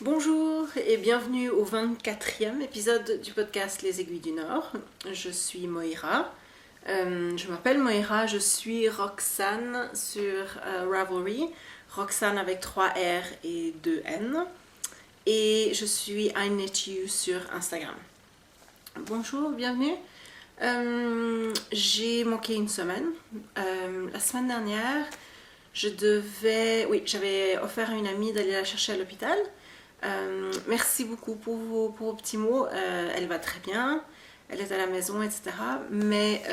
Bonjour et bienvenue au 24e épisode du podcast Les Aiguilles du Nord. Je suis Moira. Je m'appelle Moira, je suis Roxane sur Ravelry. Roxane avec 3 R et 2 N. Et je suis I Knit You sur Instagram. Bonjour, bienvenue. J'ai manqué une semaine. La semaine dernière, j'avais offert à une amie d'aller la chercher à l'hôpital. Merci beaucoup pour vos petits mots. Elle va très bien, elle est à la maison, etc. Mais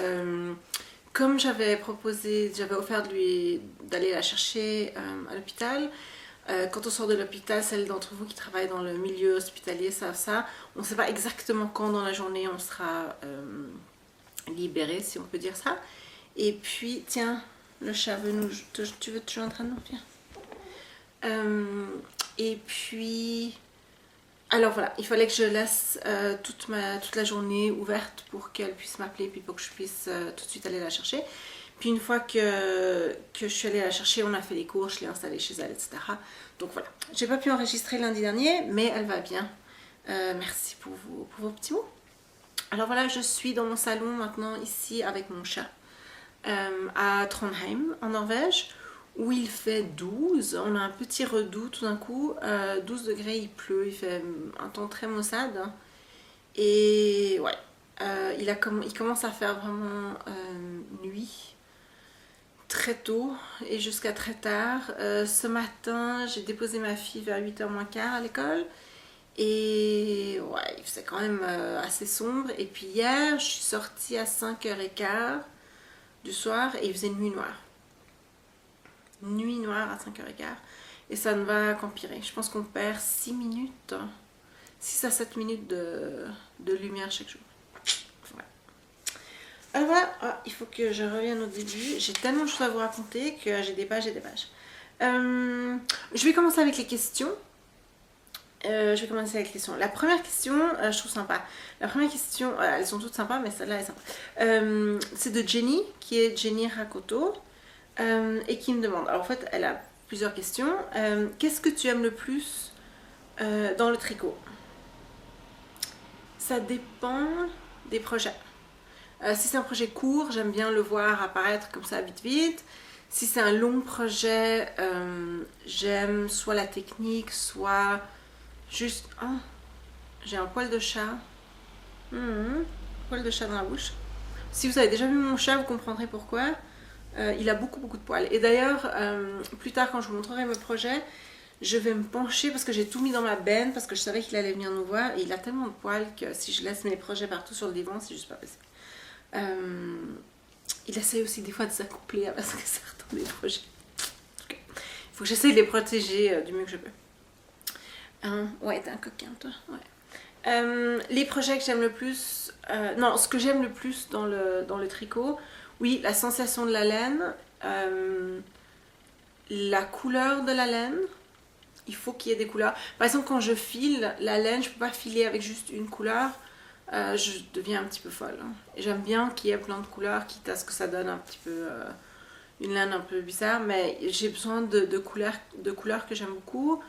comme j'avais offert de lui d'aller la chercher à l'hôpital, quand on sort de l'hôpital, celles d'entre vous qui travaillent dans le milieu hospitalier savent ça. On ne sait pas exactement quand dans la journée on sera libéré, si on peut dire ça. Et puis, tiens, le chat veut nous... Tu veux te joindre à nous? Viens. Et puis... Alors voilà, il fallait que je laisse toute la journée ouverte pour qu'elle puisse m'appeler, puis pour que je puisse tout de suite aller la chercher. Puis une fois que je suis allée la chercher, on a fait les cours, je l'ai installée chez elle, etc. Donc voilà, j'ai pas pu enregistrer lundi dernier, mais elle va bien. Merci pour vos petits mots. Alors voilà, je suis dans mon salon maintenant ici avec mon chat à Trondheim, en Norvège, où il fait 12. On a un petit redout tout d'un coup, 12 degrés, il pleut, il fait un temps très maussade. Et ouais, il commence à faire vraiment nuit très tôt et jusqu'à très tard. Ce matin, j'ai déposé ma fille vers 8h moins quart à l'école. Et ouais, il faisait quand même assez sombre. Et puis hier, je suis sortie à 5h15 du soir et il faisait nuit noire. Nuit noire à 5h15. Et ça ne va qu'empirer. Je pense qu'on perd 6 minutes, 6 à 7 minutes de lumière chaque jour. Ouais. Alors voilà, il faut que je revienne au début. J'ai tellement de choses à vous raconter que j'ai des pages et des pages. Je vais commencer avec les questions. La première question, je trouve sympa. La première question, elles sont toutes sympas, mais celle-là est sympa. C'est de Jenny, qui est Jenny Rakoto, et qui me demande. Alors en fait, elle a plusieurs questions. Qu'est-ce que tu aimes le plus dans le tricot? Ça dépend des projets. Si c'est un projet court, j'aime bien le voir apparaître comme ça vite vite. Si c'est un long projet, j'aime soit la technique, soit juste... Oh, j'ai un poil de chat. Poil de chat dans la bouche. Si vous avez déjà vu mon chat, vous comprendrez pourquoi. Il a beaucoup de poils. Et d'ailleurs, plus tard quand je vous montrerai mes projets, je vais me pencher parce que j'ai tout mis dans ma benne parce que je savais qu'il allait venir nous voir. Et il a tellement de poils que si je laisse mes projets partout sur le divan, c'est juste pas possible. Il essaye aussi des fois de s'accoupler avec certains des projets. Okay. Il faut que j'essaye de les protéger du mieux que je peux. Ouais, t'es un coquin toi. Ouais. Les projets que j'aime le plus... non, ce que j'aime le plus dans le tricot, oui, la sensation de la laine, la couleur de la laine. Il faut qu'il y ait des couleurs. Par exemple, quand je file la laine, je ne peux pas filer avec juste une couleur. Je deviens un petit peu folle. Et j'aime bien qu'il y ait plein de couleurs, quitte à ce que ça donne un petit peu une laine un peu bizarre. Mais j'ai besoin de couleurs que j'aime beaucoup.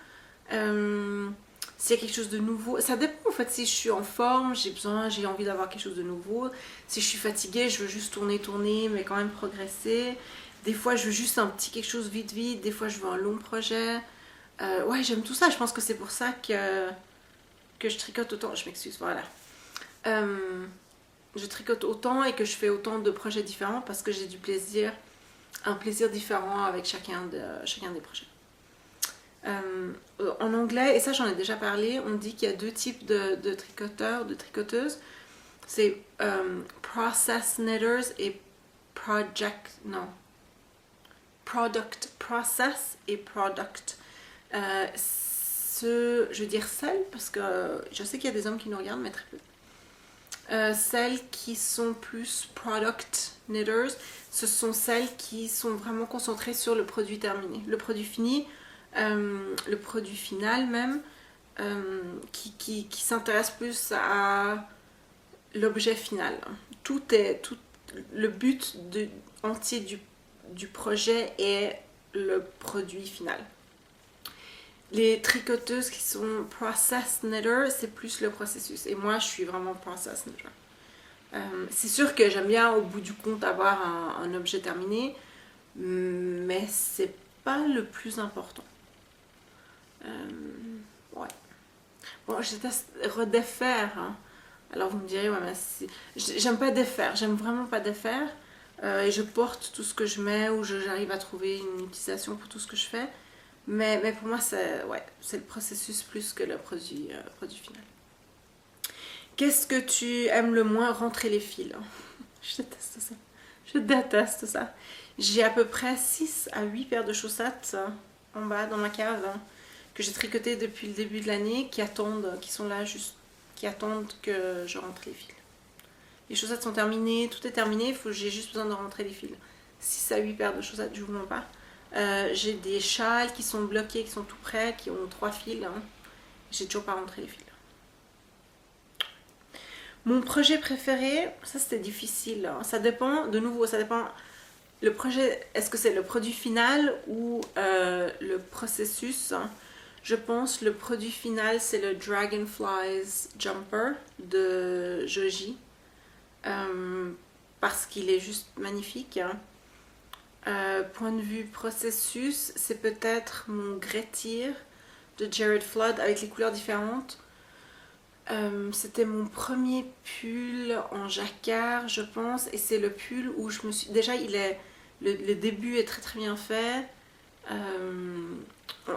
S'il y a quelque chose de nouveau, ça dépend en fait. Si je suis en forme, j'ai envie d'avoir quelque chose de nouveau. Si je suis fatiguée, je veux juste tourner, mais quand même progresser. Des fois, je veux juste un petit quelque chose vite. Des fois, je veux un long projet. Ouais, j'aime tout ça. Je pense que c'est pour ça que je tricote autant. Je m'excuse, voilà. Je tricote autant et que je fais autant de projets différents parce que j'ai un plaisir différent avec chacun des projets. En anglais, et ça j'en ai déjà parlé, on dit qu'il y a deux types de tricoteurs, de tricoteuses. C'est process knitters et product process et product. Je veux dire celles parce que je sais qu'il y a des hommes qui nous regardent, mais très peu. Celles qui sont plus product knitters, ce sont celles qui sont vraiment concentrées sur le produit terminé, le produit fini, le produit final même, qui s'intéresse plus à l'objet final. Le but entier du projet est le produit final. Les tricoteuses qui sont process knitter, c'est plus le processus. Et moi, je suis vraiment process knitter. C'est sûr que j'aime bien au bout du compte avoir un objet terminé, mais c'est pas le plus important. Ouais. Bon, je déteste redéfaire, hein. Alors vous me direz, ouais, mais j'aime pas défaire, j'aime vraiment pas défaire. Et je porte tout ce que je mets ou j'arrive à trouver une utilisation pour tout ce que je fais. Mais pour moi, c'est ouais, le processus plus que le produit final. Qu'est-ce que tu aimes le moins? Rentrer les fils. Je déteste ça. Je déteste ça. J'ai à peu près 6 à 8 paires de chaussettes en bas dans ma cave que j'ai tricotées depuis le début de l'année qui sont là juste, qui attendent que je rentre les fils. Les chaussettes sont terminées, tout est terminé, j'ai juste besoin de rentrer les fils. 6 à 8 paires de chaussettes, je vous mens pas. J'ai des châles qui sont bloqués, qui sont tout prêts, qui ont 3 fils. J'ai toujours pas rentré les fils. Mon projet préféré, ça c'était difficile. Ça dépend, de nouveau, ça dépend. Le projet, est-ce que c'est le produit final ou le processus? Je pense le produit final, c'est le Dragonflies Jumper de Joji. Parce qu'il est juste magnifique. Point de vue processus, c'est peut-être mon Grettir de Jared Flood avec les couleurs différentes. C'était mon premier pull en jacquard, je pense, et c'est le pull où je me suis... Déjà, le début est très très bien fait.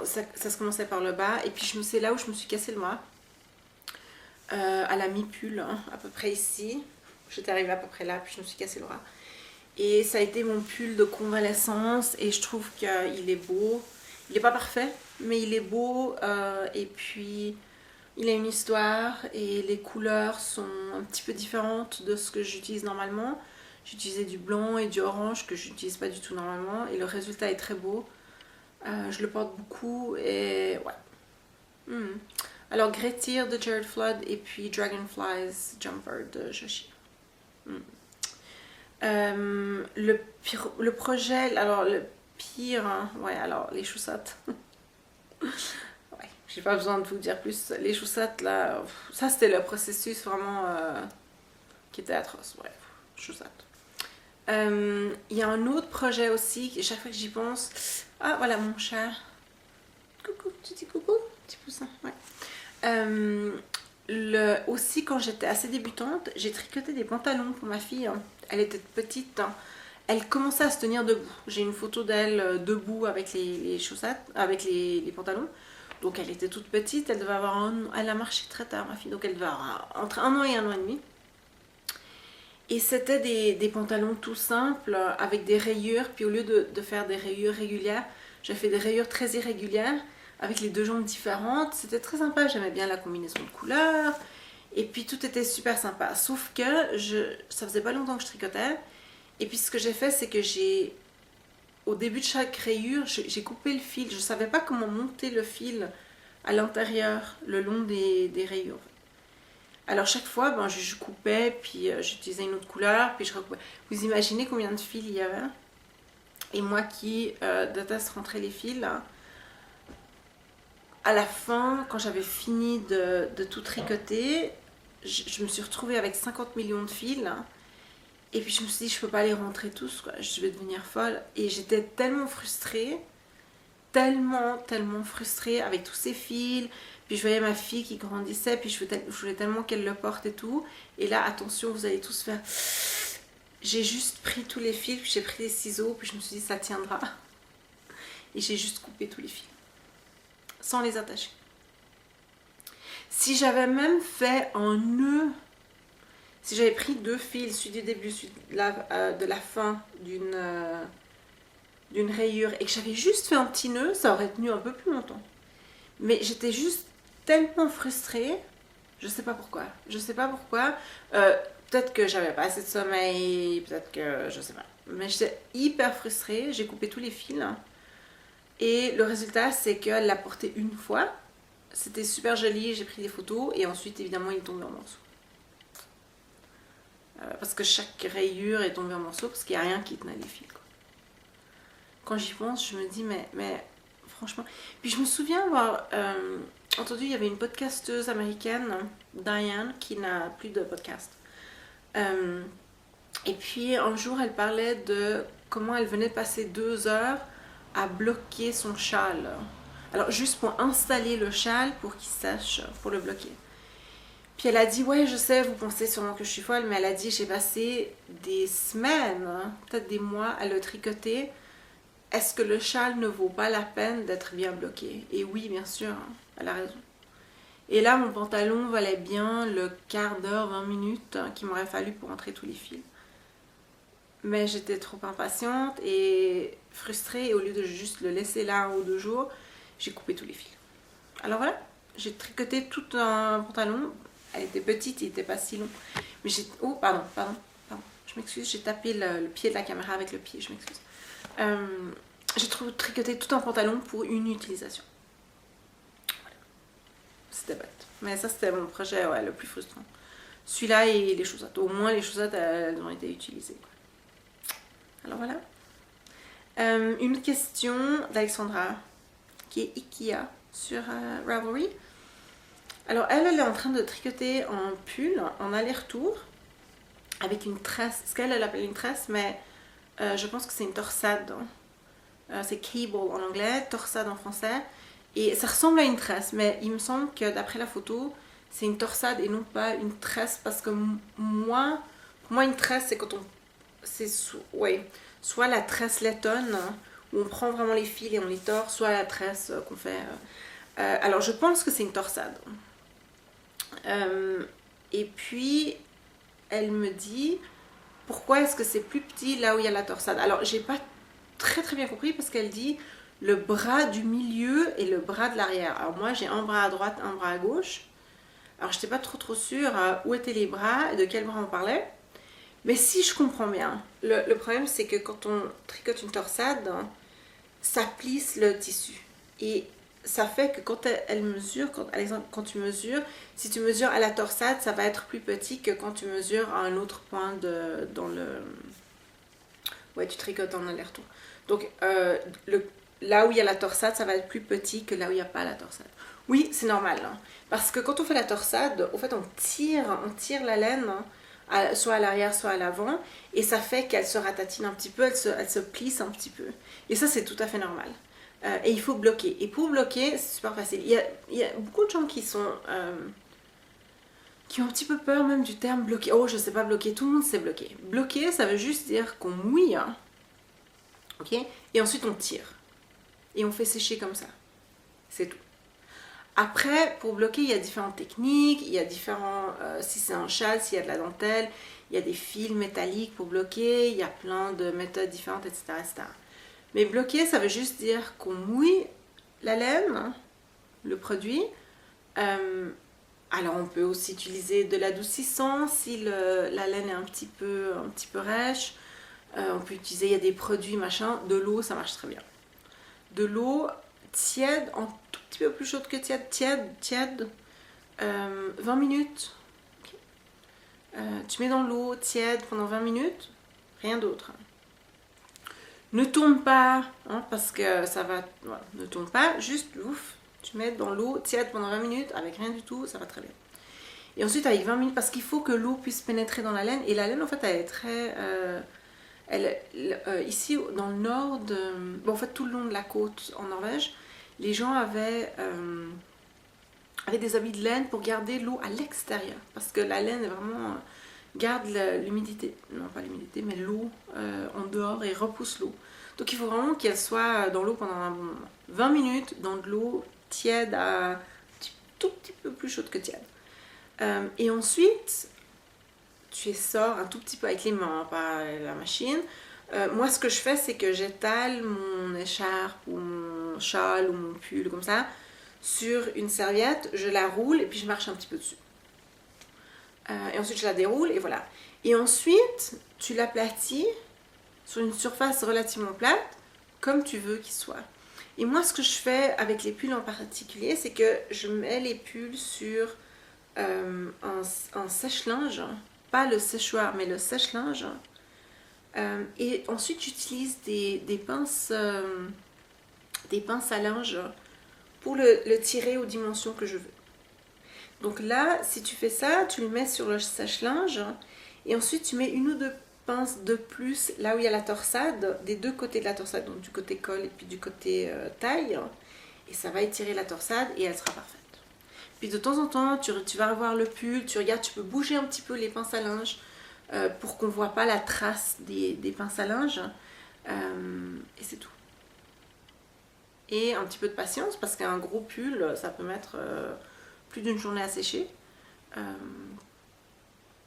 Ça se commençait par le bas, et puis c'est là où je me suis cassé le bras. À la mi-pull, hein, à peu près ici. J'étais arrivée à peu près là, puis je me suis cassé le bras. Et ça a été mon pull de convalescence, et je trouve qu'il est beau. Il n'est pas parfait, mais il est beau, et puis... Il a une histoire et les couleurs sont un petit peu différentes de ce que j'utilise normalement. J'utilisais du blanc et du orange que je n'utilise pas du tout normalement et le résultat est très beau. Je le porte beaucoup et ouais. Alors Grettir de Jared Flood et puis Dragonflies Jumper de Joshi. Le projet, alors le pire, hein, ouais, alors les chaussettes. J'ai pas besoin de vous dire plus. Les chaussettes, là, ça c'était le processus vraiment qui était atroce. Bref, chaussettes. Il y a un autre projet aussi, chaque fois que j'y pense. Ah, voilà mon chat. Coucou, tu dis coucou? Petit poussin, ouais. Aussi, quand j'étais assez débutante, j'ai tricoté des pantalons pour ma fille. Elle était petite. Elle commençait à se tenir debout. J'ai une photo d'elle debout avec les chaussettes, avec les pantalons. Donc elle était toute petite, elle devait avoir elle a marché très tard ma fille, donc elle devait avoir entre 1 an et 1 an et demi. Et c'était des pantalons tout simples avec des rayures, puis au lieu de faire des rayures régulières, j'ai fait des rayures très irrégulières avec les deux jambes différentes. C'était très sympa, j'aimais bien la combinaison de couleurs et puis tout était super sympa. Sauf que ça faisait pas longtemps que je tricotais et puis ce que j'ai fait c'est que au début de chaque rayure, j'ai coupé le fil. Je ne savais pas comment monter le fil à l'intérieur, le long des rayures. Alors chaque fois, ben, je coupais, puis j'utilisais une autre couleur, puis je recoupais. Vous imaginez combien de fils il y avait? Et moi qui déteste rentrer les fils, à la fin, quand j'avais fini de tout tricoter, je me suis retrouvée avec 50 millions de fils. Et puis je me suis dit, je peux pas les rentrer tous, quoi. Je vais devenir folle. Et j'étais tellement frustrée, tellement frustrée avec tous ces fils. Puis je voyais ma fille qui grandissait, puis je voulais tellement qu'elle le porte et tout. Et là, attention, vous allez tous faire... J'ai juste pris tous les fils, puis j'ai pris les ciseaux, puis je me suis dit, ça tiendra. Et j'ai juste coupé tous les fils, sans les attacher. Si j'avais même fait un nœud... Si j'avais pris 2 fils, celui du début, celui de la fin d'une rayure, et que j'avais juste fait un petit nœud, ça aurait tenu un peu plus longtemps. Mais j'étais juste tellement frustrée, je sais pas pourquoi. Je sais pas pourquoi. Peut-être que j'avais pas assez de sommeil, peut-être que je sais pas. Mais j'étais hyper frustrée, j'ai coupé tous les fils. Et le résultat, c'est qu'elle l'a porté une fois. C'était super joli, j'ai pris des photos, et ensuite, évidemment, il est tombé en morceaux. Parce que chaque rayure est tombée en morceaux parce qu'il n'y a rien qui tenait les fils, quoi. Quand j'y pense, je me dis mais franchement. Puis je me souviens avoir entendu, il y avait une podcasteuse américaine, Diane, qui n'a plus de podcast. Et puis un jour, elle parlait de comment elle venait de passer 2 heures à bloquer son châle. Alors juste pour installer le châle pour qu'il sèche, pour le bloquer. Puis elle a dit, ouais, je sais, vous pensez sûrement que je suis folle, mais elle a dit, j'ai passé des semaines, hein, peut-être des mois à le tricoter. Est-ce que le châle ne vaut pas la peine d'être bien bloqué? Et oui, bien sûr, hein, elle a raison. Et là, mon pantalon valait bien le quart d'heure, 20 minutes hein, qu'il m'aurait fallu pour entrer tous les fils. Mais j'étais trop impatiente et frustrée, et au lieu de juste le laisser là 1 ou 2 jours, j'ai coupé tous les fils. Alors voilà, j'ai tricoté tout un pantalon. Elle était petite, il n'était pas si long. Mais j'ai... Oh, pardon. Je m'excuse, j'ai tapé le pied de la caméra avec le pied, je m'excuse. J'ai tricoté tout un pantalon pour une utilisation. Voilà. C'était bête. Mais ça, c'était mon projet le plus frustrant. Celui-là et les chaussettes. Au moins, les chaussettes, elles ont été utilisées. Alors voilà. Une question d'Alexandra, qui est Ikea sur Ravelry. Alors elle est en train de tricoter un pull en aller-retour avec une tresse. Ce qu'elle appelle une tresse, mais je pense que c'est une torsade. C'est cable en anglais, torsade en français. Et ça ressemble à une tresse, mais il me semble que d'après la photo, c'est une torsade et non pas une tresse. Parce que pour moi, une tresse, c'est quand on... soit la tresse lettonne, où on prend vraiment les fils et on les tord, soit la tresse qu'on fait... alors je pense que c'est une torsade. Et puis, elle me dit, pourquoi est-ce que c'est plus petit là où il y a la torsade? Alors, j'ai pas très bien compris parce qu'elle dit le bras du milieu et le bras de l'arrière. Alors moi, j'ai un bras à droite, un bras à gauche. Alors, je n'étais pas trop sûre où étaient les bras et de quel bras on parlait. Mais si je comprends bien, le problème, c'est que quand on tricote une torsade, ça plisse le tissu. Et ça fait que quand elle mesure, quand tu mesures, si tu mesures à la torsade, ça va être plus petit que quand tu mesures à un autre point dans le... Ouais, tu tricotes en aller-retour. Donc, là où il y a la torsade, ça va être plus petit que là où il n'y a pas la torsade. Oui, c'est normal. Hein, parce que quand on fait la torsade, en fait, on tire la laine, hein, soit à l'arrière, soit à l'avant, et ça fait qu'elle se ratatine un petit peu, elle se plisse un petit peu. Et ça, c'est tout à fait normal. Et il faut bloquer. Et pour bloquer, c'est super facile. Il y a beaucoup de gens qui ont un petit peu peur même du terme bloquer. Oh, je sais pas bloquer, tout le monde sait bloquer. Bloquer, ça veut juste dire qu'on mouille, hein, ok, et ensuite on tire. Et on fait sécher comme ça. C'est tout. Après, pour bloquer, il y a différentes techniques, il y a si c'est un châle, s'il y a de la dentelle, il y a des fils métalliques pour bloquer, il y a plein de méthodes différentes, etc. etc. Mais bloquer, ça veut juste dire qu'on mouille la laine, le produit. Alors on peut aussi utiliser de l'adoucissant si la laine est un petit peu rêche. On peut utiliser, il y a des produits machin, de l'eau, ça marche très bien. De l'eau tiède, un tout petit peu plus chaude que tiède, 20 minutes. Okay. Tu mets dans l'eau tiède pendant 20 minutes, rien d'autre. Ne tourne pas, hein, parce que ça va... Voilà, ne tourne pas, juste ouf, tu mets dans l'eau tiède pendant 20 minutes, avec rien du tout, ça va très bien. Et ensuite avec 20 minutes, parce qu'il faut que l'eau puisse pénétrer dans la laine, et la laine en fait elle est très... ici dans le nord, en fait tout le long de la côte en Norvège, les gens avaient des habits de laine pour garder l'eau à l'extérieur, parce que la laine est vraiment... garde l'humidité, non pas l'humidité, mais l'eau en dehors et repousse l'eau. Donc il faut vraiment qu'elle soit dans l'eau pendant un bon moment. 20 minutes dans de l'eau tiède à un tout petit peu plus chaude que tiède. Et ensuite, tu sors un tout petit peu avec les mains, pas la machine. Moi ce que je fais, c'est que j'étale mon écharpe ou mon châle ou mon pull comme ça sur une serviette, je la roule et puis je marche un petit peu dessus. Et ensuite je la déroule et voilà. Et ensuite tu l'aplatis sur une surface relativement plate comme tu veux qu'il soit. Et moi ce que je fais avec les pulls en particulier, c'est que je mets les pulls sur un sèche-linge, pas le séchoir mais le sèche-linge, et ensuite j'utilise des pinces des pinces à linge pour le tirer aux dimensions que je veux. Donc là, si tu fais ça, tu le mets sur le sèche-linge et ensuite tu mets une ou deux pinces de plus là où il y a la torsade, des deux côtés de la torsade, donc du côté col et puis du côté taille, et ça va étirer la torsade et elle sera parfaite. Puis de temps en temps, tu vas revoir le pull, tu regardes, tu peux bouger un petit peu les pinces à linge pour qu'on ne voit pas la trace des pinces à linge, et c'est tout. Et un petit peu de patience parce qu'un gros pull, ça peut mettre plus d'une journée à sécher.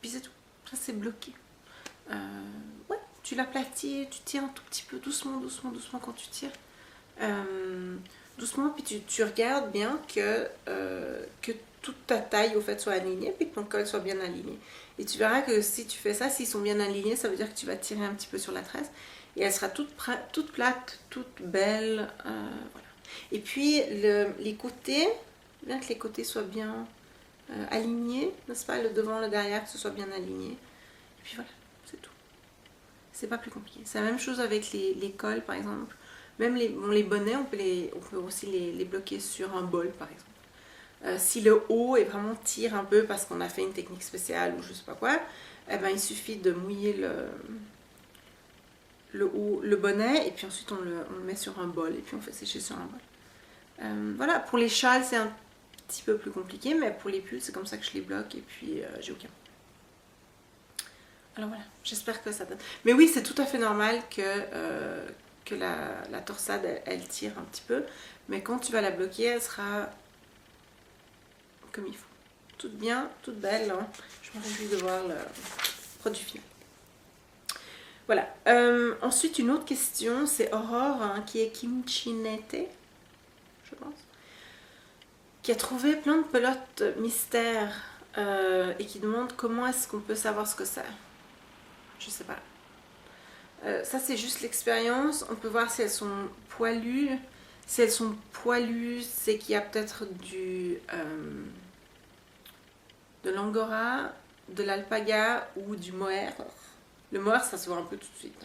Puis c'est tout, ça c'est bloqué. Ouais, tu l'aplatis, tu tires un tout petit peu doucement, doucement, doucement quand tu tires. Doucement, puis tu regardes bien que toute ta taille au fait soit alignée, puis que ton col soit bien aligné. Et tu verras que si tu fais ça, s'ils sont bien alignés, ça veut dire que tu vas tirer un petit peu sur la tresse et elle sera toute plate, toute belle. Voilà. Et puis les côtés, bien que les côtés soient bien alignés, n'est-ce pas, le devant, le derrière, que ce soit bien aligné. Et puis voilà, c'est tout. C'est pas plus compliqué. C'est la même chose avec les cols, par exemple. Même les bonnets, on peut aussi les bloquer sur un bol, par exemple. Si le haut est vraiment tire un peu parce qu'on a fait une technique spéciale ou je sais pas quoi, eh ben, il suffit de mouiller le bonnet et puis ensuite on le met sur un bol et puis on fait sécher sur un bol. Voilà, pour les châles c'est un petit peu plus compliqué, mais pour les pulls c'est comme ça que je les bloque et puis j'ai aucun. Alors voilà, j'espère que ça donne. Mais oui, c'est tout à fait normal que la torsade elle tire un petit peu, mais quand tu vas la bloquer, elle sera comme il faut. Toute bien, toute belle. Hein. Je me réjouis de voir le produit final. Voilà. Ensuite, une autre question, c'est Aurore, hein, qui est Kimchinete, je pense, qui a trouvé plein de pelotes mystères et qui demande comment est-ce qu'on peut savoir ce que c'est. Je sais pas. Ça, c'est juste l'expérience. On peut voir si elles sont poilues. Si elles sont poilues, c'est qu'il y a peut-être de l'angora, de l'alpaga ou du mohair. Le mohair, ça se voit un peu tout de suite.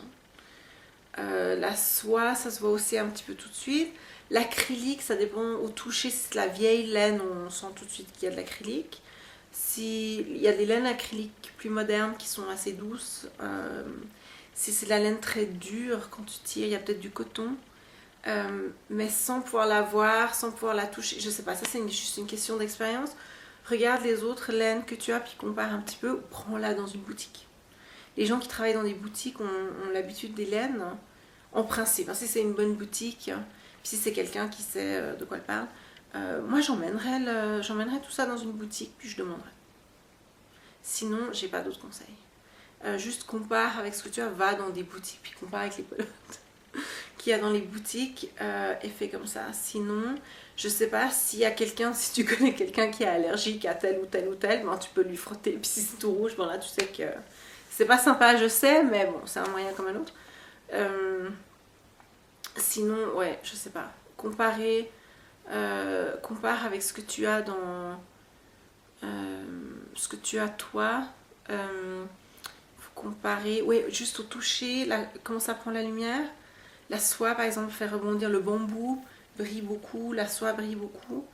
Hein. La soie, ça se voit aussi un petit peu tout de suite. L'acrylique, ça dépend au toucher. Si c'est la vieille laine, on sent tout de suite qu'il y a de l'acrylique. S'il y a des laines acryliques plus modernes qui sont assez douces. Si c'est de la laine très dure, quand tu tires, il y a peut-être du coton. Mais sans pouvoir la voir, sans pouvoir la toucher. Je sais pas, ça c'est juste une question d'expérience. Regarde les autres laines que tu as, puis compare un petit peu, ou prends-la dans une boutique. Les gens qui travaillent dans des boutiques ont l'habitude des laines, en principe. Hein, si c'est une bonne boutique, puis si c'est quelqu'un qui sait de quoi elle parle, moi j'emmènerais tout ça dans une boutique, puis je demanderais. Sinon, j'ai pas d'autres conseils. Juste compare avec ce que tu as, va dans des boutiques, puis compare avec les pelotes qu'il y a dans les boutiques et fais comme ça. Sinon, je sais pas s'il y a quelqu'un, si tu connais quelqu'un qui est allergique à tel ou tel ou tel, ben, tu peux lui frotter. Puis si c'est tout rouge, ben là tu sais que c'est pas sympa, je sais, mais bon, c'est un moyen comme un autre. Sinon, ouais, je sais pas. Compare avec ce que tu as dans ce que tu as toi. Faut comparer, ouais, juste au toucher, comment ça prend la lumière. La soie, par exemple, fait rebondir. Le bambou brille beaucoup, la soie brille beaucoup.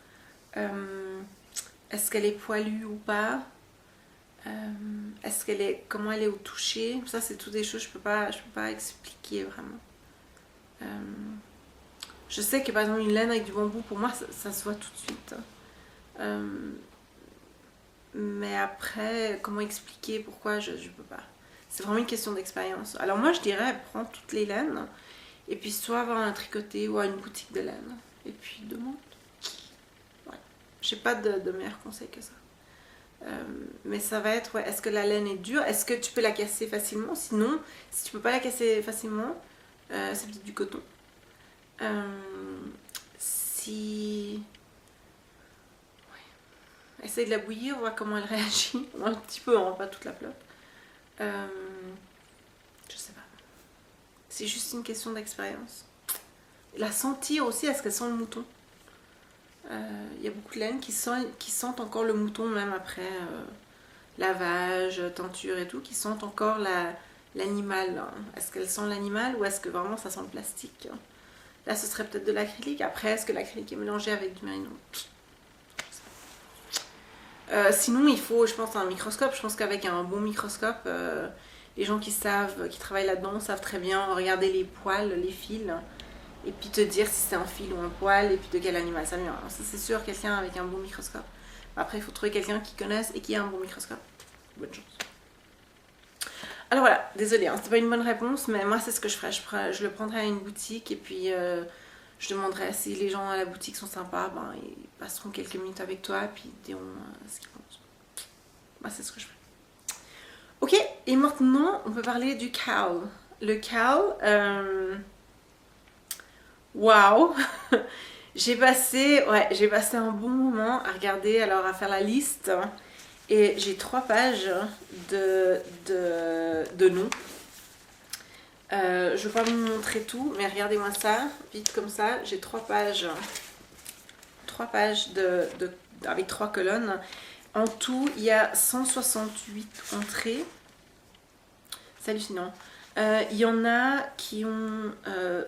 Est-ce qu'elle est poilue ou pas? Comment elle est au toucher? Ça, c'est toutes des choses que je peux pas expliquer vraiment. Je sais que par exemple une laine avec du bambou, pour moi, ça se voit tout de suite. Mais après, comment expliquer pourquoi je peux pas. C'est vraiment une question d'expérience. Alors moi, je dirais, prends toutes les laines. Et puis soit avoir un tricoté ou à une boutique de laine. Et puis demande. Ouais. J'ai pas de meilleur conseil que ça. Mais ça va être, ouais, est-ce que la laine est dure? Est-ce que tu peux la casser facilement? Sinon, si tu peux pas la casser facilement, c'est peut-être du coton. Si... Ouais. Essaye de la bouillir, voir comment elle réagit. Un petit peu, hein, pas toute la pelote. Je sais pas. C'est juste une question d'expérience. La sentir aussi, est-ce qu'elle sent le mouton? Il y a beaucoup de laines qui sentent encore le mouton, même après lavage, teinture et tout, qui sentent encore l'animal. Est-ce qu'elle sent l'animal ou est-ce que vraiment ça sent le plastique? Là, ce serait peut-être de l'acrylique. Après, est-ce que l'acrylique est mélangé avec du mérino? Sinon, il faut, je pense, un microscope. Je pense qu'avec un bon microscope, les gens qui travaillent là-dedans, savent très bien regarder les poils, les fils, et puis te dire si c'est un fil ou un poil, et puis de quel animal ça vient. Alors ça, c'est sûr, quelqu'un avec un bon microscope. Après, il faut trouver quelqu'un qui connaisse et qui a un bon microscope. Bonne chance. Alors voilà, désolée, hein, c'était pas une bonne réponse, mais moi, c'est ce que je ferais. Je le prendrais à une boutique, et puis je demanderais si les gens à la boutique sont sympas, ben, ils passeront quelques minutes avec toi, puis ils diront ce qu'ils pensent. Moi, c'est ce que je ferais. Ok, et maintenant, on peut parler du cowl. Le cowl, waouh. J'ai passé un bon moment à regarder, alors à faire la liste. Et j'ai 3 pages de noms. Je ne vais pas vous montrer tout, mais regardez-moi ça, vite comme ça. J'ai 3 pages avec 3 colonnes. En tout, il y a 168 entrées. C'est hallucinant. Il y en a qui ont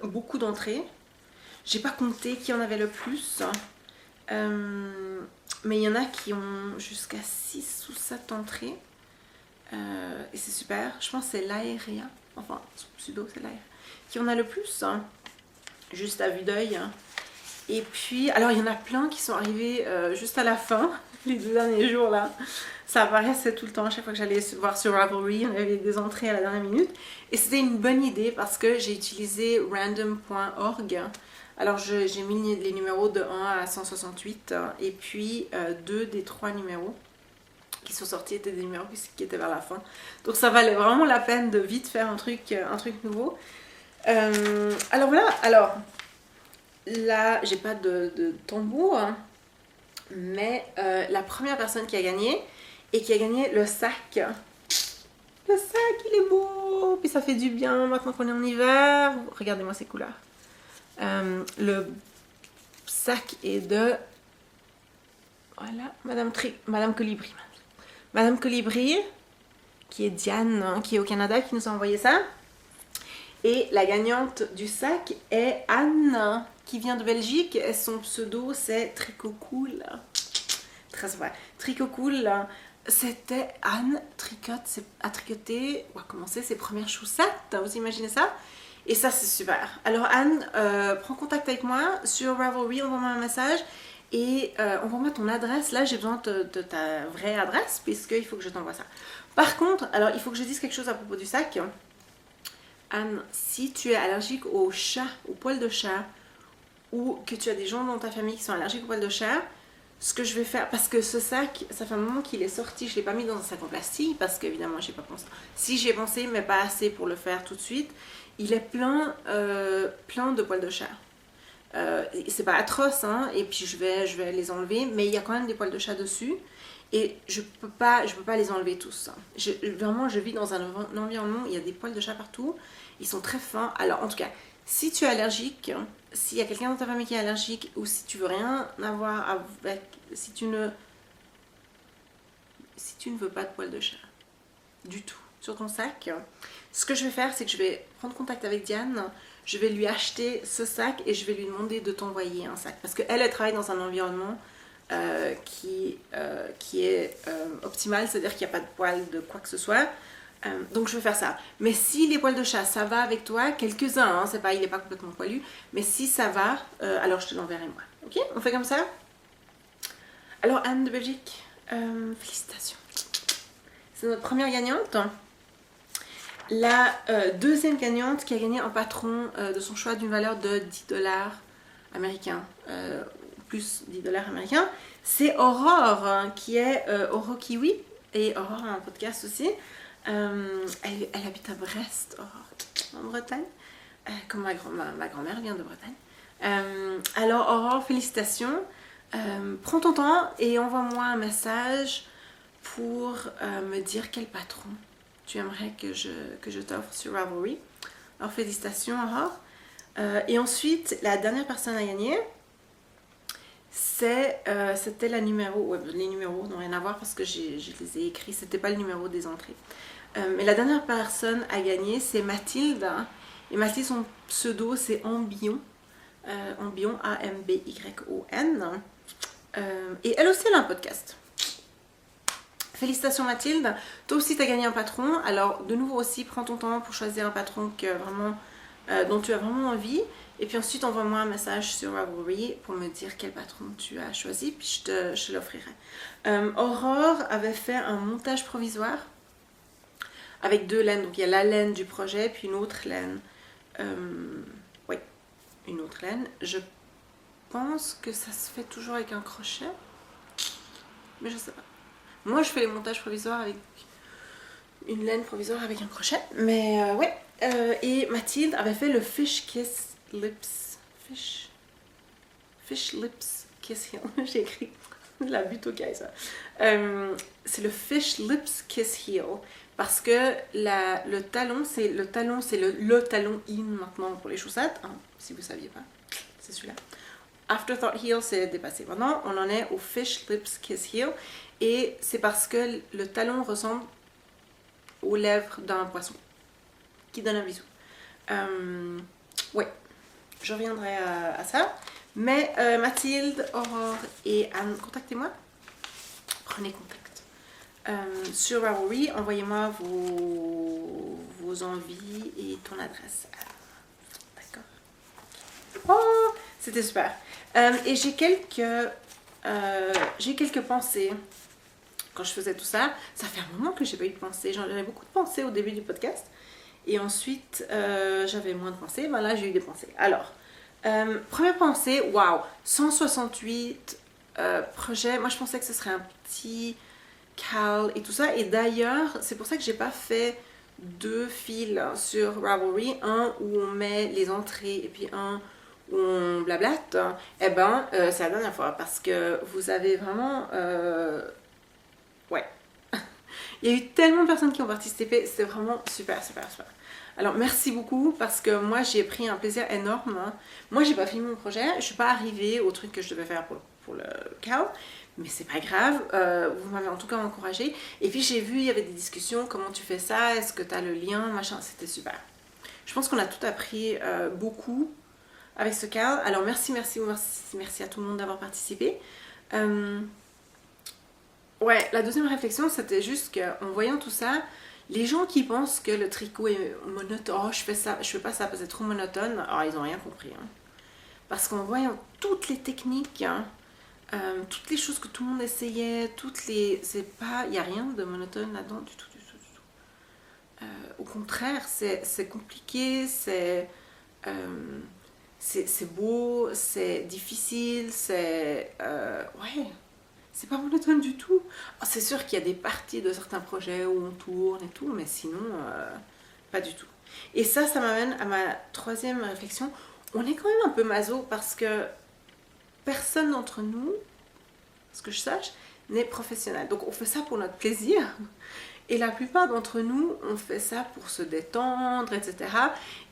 beaucoup d'entrées. J'ai pas compté qui en avait le plus. Mais il y en a qui ont jusqu'à 6 ou 7 entrées. Et c'est super. Je pense que c'est l'Aérea. Enfin, son pseudo, c'est l'Aérea. Qui en a le plus. Juste à vue d'œil. Et puis, alors il y en a plein qui sont arrivés juste à la fin. Les 2 derniers jours là. Ça apparaissait tout le temps. À chaque fois que j'allais voir sur Ravelry, on avait des entrées à la dernière minute. Et c'était une bonne idée parce que j'ai utilisé random.org. Alors j'ai mis les numéros de 1 à 168 et puis 2 des 3 numéros qui sont sortis étaient des numéros qui étaient vers la fin. Donc ça valait vraiment la peine de vite faire un truc nouveau. Alors voilà, alors là j'ai pas de tambour, hein, mais la première personne qui a gagné et qui a gagné le sac. Le sac il est beau, puis ça fait du bien maintenant qu'on est en hiver. Regardez-moi ces couleurs. Le sac est de voilà, Madame Colibri. Madame Colibri, qui est Diane, hein, qui est au Canada, qui nous a envoyé ça. Et la gagnante du sac est Anne, qui vient de Belgique. Et son pseudo, c'est Tricot Cool. Très sympa. Tricot Cool, c'était Anne à tricoter ou à commencer ses premières chaussettes. Vous imaginez ça? Et ça, c'est super. Alors Anne, prends contact avec moi sur Ravelry, envoie-moi un message et envoie-moi ton adresse. Là, j'ai besoin de ta vraie adresse puisqu'il faut que je t'envoie ça. Par contre, alors il faut que je dise quelque chose à propos du sac. Anne, si tu es allergique aux chats, aux poils de chat, ou que tu as des gens dans ta famille qui sont allergiques aux poils de chat, ce que je vais faire, parce que ce sac, ça fait un moment qu'il est sorti, je ne l'ai pas mis dans un sac en plastique parce qu'évidemment, j'ai pas pensé. Si j'ai pensé, mais pas assez pour le faire tout de suite. Il est plein de poils de chat. C'est pas atroce, hein, et puis je vais les enlever, mais il y a quand même des poils de chat dessus. Et je peux pas les enlever tous. Vraiment, je vis dans un environnement où il y a des poils de chat partout. Ils sont très fins. Alors, en tout cas, si tu es allergique, s'il y a quelqu'un dans ta famille qui est allergique, ou si tu veux rien avoir avec... Si tu ne veux pas de poils de chat du tout sur ton sac, ce que je vais faire, c'est que je vais prendre contact avec Diane, je vais lui acheter ce sac et je vais lui demander de t'envoyer un sac. Parce qu'elle travaille dans un environnement qui est optimal, c'est-à-dire qu'il n'y a pas de poils de quoi que ce soit. Donc je vais faire ça. Mais si les poils de chat, ça va avec toi, quelques-uns, hein, il n'est pas complètement poilu, mais si ça va, alors je te l'enverrai moi. Ok? On fait comme ça? Alors Anne de Belgique, félicitations. C'est notre première gagnante. La deuxième gagnante qui a gagné un patron de son choix d'une valeur de 10$ américains, plus 10$ américains, c'est Aurore, hein, qui est Oro Kiwi, et Aurore a un podcast aussi. Elle habite à Brest, Aurore, en Bretagne, comme ma grand-mère vient de Bretagne. Alors Aurore, félicitations. Prends ton temps et envoie-moi un message pour me dire quel patron tu aimerais que je t'offre sur Ravelry. Alors félicitations Aurore. Et ensuite, la dernière personne à gagner, c'était la numéro, ouais, les numéros n'ont rien à voir parce que je les ai écrits, c'était pas le numéro des entrées. Mais la dernière personne à gagner, c'est Mathilde. Et Mathilde, son pseudo, c'est Ambion. Ambion, A-M-B-Y-O-N. Et elle aussi, elle a un podcast. Félicitations Mathilde, toi aussi tu as gagné un patron. Alors de nouveau aussi, prends ton temps pour choisir un patron dont tu as vraiment envie. Et puis ensuite envoie-moi un message sur Ravelry pour me dire quel patron tu as choisi, puis je te l'offrirai. Aurore avait fait un montage provisoire avec 2 laines. Donc il y a la laine du projet, puis une autre laine. Oui, une autre laine. Je pense que ça se fait toujours avec un crochet, mais je sais pas. Moi je fais les montages provisoires avec une laine provisoire avec un crochet, mais ouais. Et Mathilde avait fait le Fish Kiss Lips. Fish Lips Kiss Heel. J'ai écrit la butte au caille, ça. C'est le Fish Lips Kiss Heel. Parce que le talon, c'est le talon in maintenant pour les chaussettes. Hein, si vous ne saviez pas, c'est celui-là. Afterthought Heel, c'est dépassé. Maintenant, on en est au Fish Lips Kiss Heel. Et c'est parce que le talon ressemble aux lèvres d'un poisson qui donne un bisou. Ouais, je reviendrai à ça. Mais Mathilde, Aurore et Anne, contactez-moi. Prenez contact. Sur Ravelry, envoyez-moi vos envies et ton adresse. D'accord. Oh, c'était super. Et j'ai quelques pensées. Quand je faisais tout ça, ça fait un moment que j'ai pas eu de pensées. J'avais beaucoup de pensées au début du podcast. Et ensuite, j'avais moins de pensées. Ben là, j'ai eu des pensées. Alors, première pensée, waouh, 168 projets. Moi, je pensais que ce serait un petit cal et tout ça. Et d'ailleurs, c'est pour ça que j'ai pas fait 2 fils sur Ravelry. Un où on met les entrées et puis un où on blablate. Eh ben, c'est la dernière fois parce que vous avez vraiment... ouais. Il y a eu tellement de personnes qui ont participé, c'était vraiment super, super, super. Alors merci beaucoup parce que moi j'ai pris un plaisir énorme. Moi j'ai pas fini mon projet, je suis pas arrivée au truc que je devais faire pour le cow, mais c'est pas grave, vous m'avez en tout cas encouragée. Et puis j'ai vu, il y avait des discussions, comment tu fais ça, est-ce que tu as le lien, machin, c'était super. Je pense qu'on a tout appris beaucoup avec ce cow. Alors merci à tout le monde d'avoir participé. Ouais, la deuxième réflexion, c'était juste qu'en voyant tout ça, les gens qui pensent que le tricot est monotone, oh, je fais pas ça parce que c'est trop monotone, alors ils n'ont rien compris. Hein. Parce qu'en voyant toutes les techniques, hein, toutes les choses que tout le monde essayait, il n'y a rien de monotone là-dedans du tout. Au contraire, c'est compliqué, c'est beau, c'est difficile, ouais. C'est pas monotone du tout. Oh, c'est sûr qu'il y a des parties de certains projets où on tourne et tout, mais sinon, pas du tout. Et ça m'amène à ma troisième réflexion. On est quand même un peu maso parce que personne d'entre nous, ce que je sache, n'est professionnel. Donc on fait ça pour notre plaisir. Et la plupart d'entre nous, on fait ça pour se détendre, etc.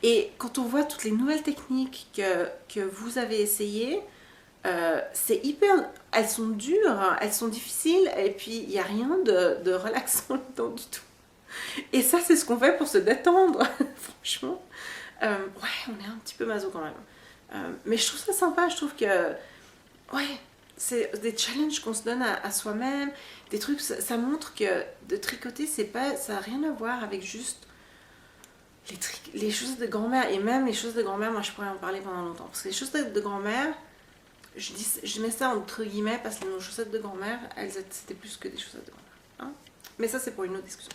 Et quand on voit toutes les nouvelles techniques que vous avez essayées, c'est hyper... Elles sont dures, elles sont difficiles, et puis il n'y a rien de relaxant dedans du tout. Et ça, c'est ce qu'on fait pour se détendre, franchement. Ouais, on est un petit peu maso quand même. Mais je trouve ça sympa, je trouve que... Ouais, c'est des challenges qu'on se donne à soi-même, des trucs, ça montre que de tricoter, ça n'a rien à voir avec juste les choses de grand-mère. Et même les choses de grand-mère, moi je pourrais en parler pendant longtemps. Parce que les choses de grand-mère... Je mets ça entre guillemets parce que nos chaussettes de grand-mère, c'était plus que des chaussettes de grand-mère. Hein, mais ça, c'est pour une autre discussion.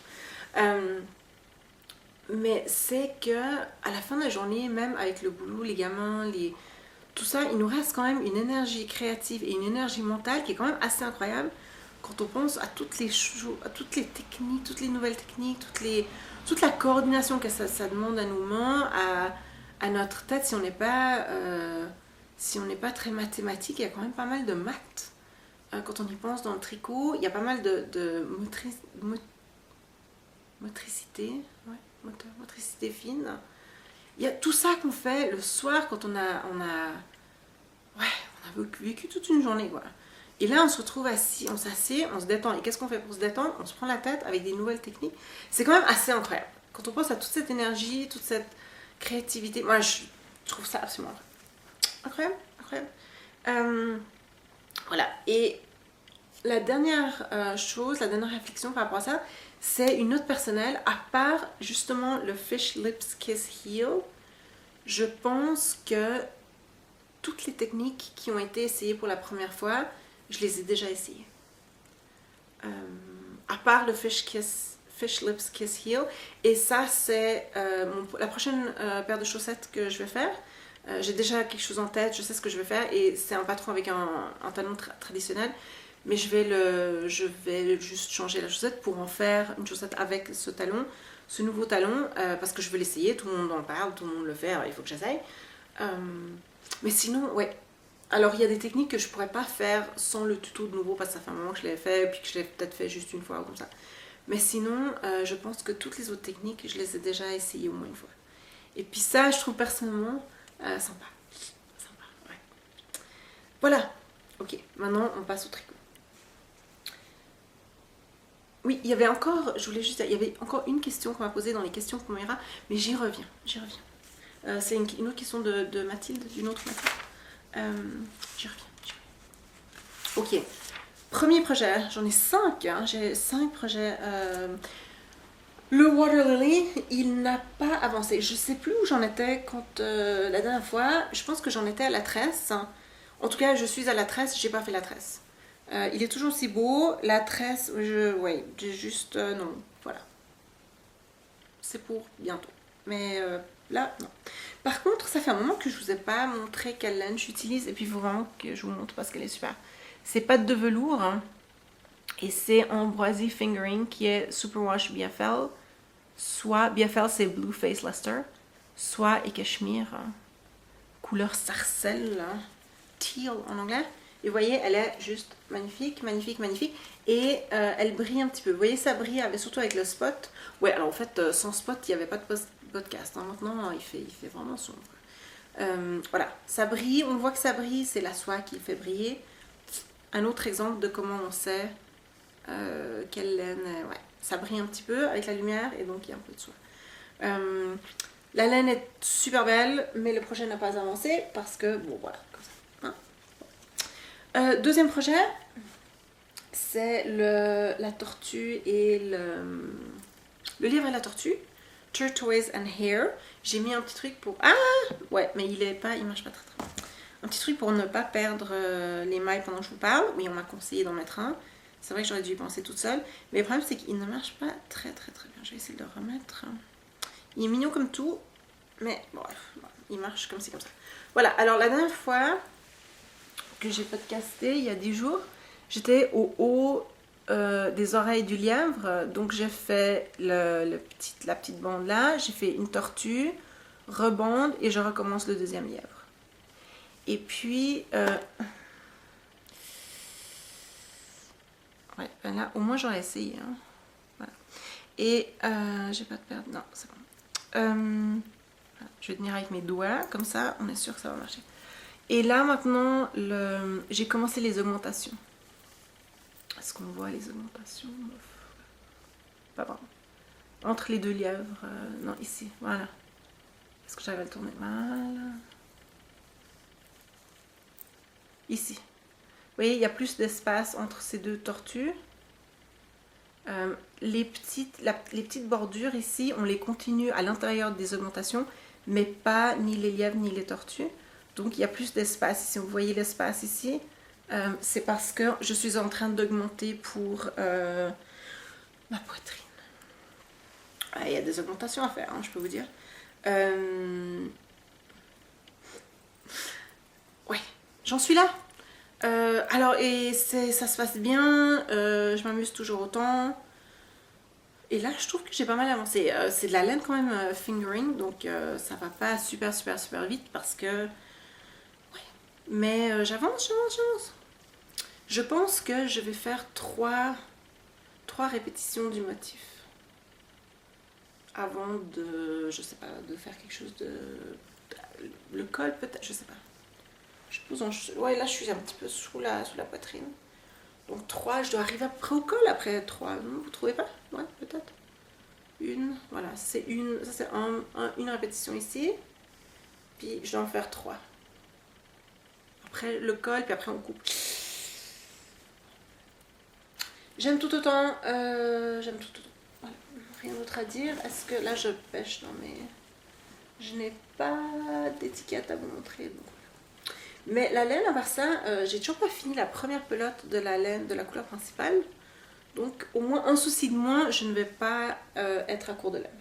Mais c'est que à la fin de la journée, même avec le boulot, les gamins, tout ça, il nous reste quand même une énergie créative et une énergie mentale qui est quand même assez incroyable quand on pense à toutes les techniques, toutes les nouvelles techniques, toute la coordination que ça demande à nos mains, à notre tête, si on n'est pas très mathématique, il y a quand même pas mal de maths. Quand on y pense dans le tricot, il y a pas mal de motricité, ouais, motricité fine. Il y a tout ça qu'on fait le soir quand on a vécu toute une journée, quoi. Et là, on se retrouve assis, on s'assied, on se détend. Et qu'est-ce qu'on fait pour se détendre? On se prend la tête avec des nouvelles techniques. C'est quand même assez incroyable. Quand on pense à toute cette énergie, toute cette créativité, moi, je trouve ça absolument incroyable. incroyable, incroyable. Voilà, et la dernière chose, la dernière réflexion par rapport à ça, c'est une note personnelle, à part justement le Fish Lips Kiss Heel, je pense que toutes les techniques qui ont été essayées pour la première fois, je les ai déjà essayées. À part le Fish Lips Kiss Heel, et ça c'est la prochaine paire de chaussettes que je vais faire. J'ai déjà quelque chose en tête, je sais ce que je vais faire, et c'est un patron avec un talon traditionnel, mais je vais juste changer la chaussette pour en faire une chaussette avec ce talon, ce nouveau talon, parce que je veux l'essayer, tout le monde en parle, tout le monde le fait, alors il faut que j'essaye. Mais sinon, ouais. Alors il y a des techniques que je pourrais pas faire sans le tuto de nouveau, parce que ça fait un moment que je l'ai fait, puis que je l'ai peut-être fait juste une fois ou comme ça. Mais sinon, je pense que toutes les autres techniques, je les ai déjà essayées au moins une fois. Et puis ça, je trouve personnellement sympa. Sympa, ouais. Voilà. Ok, maintenant on passe au tricot. Oui, il y avait encore, il y avait encore une question qu'on m'a posée dans les questions qu'on m'ira, mais j'y reviens, j'y reviens. C'est une autre question de Mathilde, d'une autre Mathilde. J'y reviens. Ok, premier projet, j'en ai 5, hein, j'ai 5 projets. Le Water Lily, il n'a pas avancé. Je sais plus où j'en étais quand la dernière fois, je pense que j'en étais à la tresse. En tout cas, je suis à la tresse, j'ai pas fait la tresse. Il est toujours si beau. La tresse, ouais, j'ai juste... non, voilà. C'est pour bientôt. Mais là, non. Par contre, ça fait un moment que je vous ai pas montré quelle laine j'utilise. Et puis, il faut vraiment que je vous montre parce qu'elle est super. C'est pâte de velours. Hein, et c'est Ambroisie Fingering qui est Superwash BFL. Soit BFL, c'est Blue Face Luster. Soit et Cachemire. Couleur sarcelle. Teal en anglais. Et vous voyez, elle est juste magnifique, magnifique, magnifique. Et elle brille un petit peu. Vous voyez, ça brille, surtout avec le spot. Ouais, alors en fait, sans spot, il n'y avait pas de podcast. Hein. Maintenant, il fait vraiment sombre. Voilà, ça brille. On voit que ça brille. C'est la soie qui le fait briller. Un autre exemple de comment on sait quelle laine... ouais, ça brille un petit peu avec la lumière. Et donc, il y a un peu de soie. La laine est super belle. Mais le projet n'a pas avancé. Parce que, bon, voilà. Deuxième projet, c'est la tortue et le livre et la tortue, Turquoise and Hair. J'ai mis un petit truc pour... Ah ouais, mais il marche pas très très bien. Un petit truc pour ne pas perdre les mailles pendant que je vous parle. Oui, on m'a conseillé d'en mettre un. C'est vrai que j'aurais dû y penser toute seule. Mais le problème, c'est qu'il ne marche pas très très très bien. Je vais essayer de le remettre. Il est mignon comme tout, mais bon, il marche comme ci comme ça. Voilà, alors la dernière fois que j'ai podcasté il y a 10 jours, j'étais au haut des oreilles du lièvre, donc j'ai fait la petite bande là, j'ai fait une tortue, rebande et je recommence le deuxième lièvre. Et puis ouais, ben là au moins j'aurais essayé, hein. Voilà. Et j'ai pas de perte, non c'est bon. Je vais tenir avec mes doigts, comme ça on est sûr que ça va marcher. Et là maintenant, j'ai commencé les augmentations. Est-ce qu'on voit les augmentations? Pas vraiment. Entre les deux lièvres. Non, ici. Voilà. Est-ce que j'arrive à le tourner? Voilà. Ici. Vous voyez, il y a plus d'espace entre ces deux tortues. Les petites bordures ici, on les continue à l'intérieur des augmentations, mais pas ni les lièvres ni les tortues. Donc il y a plus d'espace ici. Vous voyez l'espace ici, c'est parce que je suis en train d'augmenter pour ma poitrine. Il y a des augmentations à faire, hein, je peux vous dire. Ouais, j'en suis là. Alors, et ça se passe bien, je m'amuse toujours autant. Et là, je trouve que j'ai pas mal avancé. C'est de la laine quand même fingering, donc ça va pas super vite parce que... Mais j'avance. Je pense que je vais faire 3 répétitions du motif. Avant de, je sais pas, de faire quelque chose de... Le col peut-être, je sais pas. Je pose ouais, là je suis un petit peu sous la poitrine. Donc 3, je dois arriver à peu près au col après 3. Vous trouvez pas? Ouais, peut-être. Voilà, c'est une répétition ici. Puis je dois en faire 3. après le col, puis après on coupe. J'aime tout autant, j'aime tout autant. Voilà. Rien d'autre à dire. Est-ce que là je pêche dans mes... Je n'ai pas d'étiquette à vous montrer. Donc voilà. Mais la laine, à part ça, j'ai toujours pas fini la première pelote de la laine de la couleur principale. Donc au moins un souci de moins, je ne vais pas être à court de laine.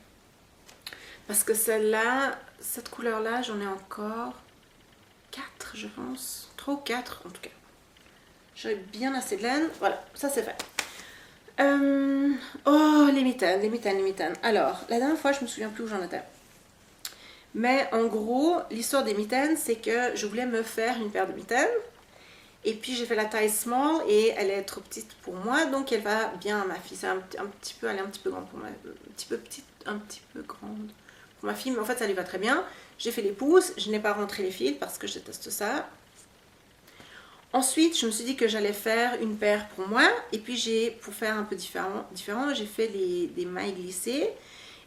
Parce que celle-là, cette couleur-là, j'en ai encore 4 je pense. 3 ou 4 en tout cas. J'aurais bien assez de laine. Voilà, ça c'est fait. Oh, les mitaines, les mitaines, les mitaines. Alors, la dernière fois, je me souviens plus où j'en étais. Mais en gros, l'histoire des mitaines, c'est que je voulais me faire une paire de mitaines. Et puis j'ai fait la taille small et elle est trop petite pour moi, donc elle va bien à ma fille. C'est un petit peu, elle est un petit peu grande pour moi, un petit peu petite, un petit peu grande pour ma fille, mais en fait ça lui va très bien. J'ai fait les pouces, je n'ai pas rentré les fils parce que je déteste ça. Ensuite, je me suis dit que j'allais faire une paire pour moi, et puis pour faire un peu différent, j'ai fait des mailles glissées.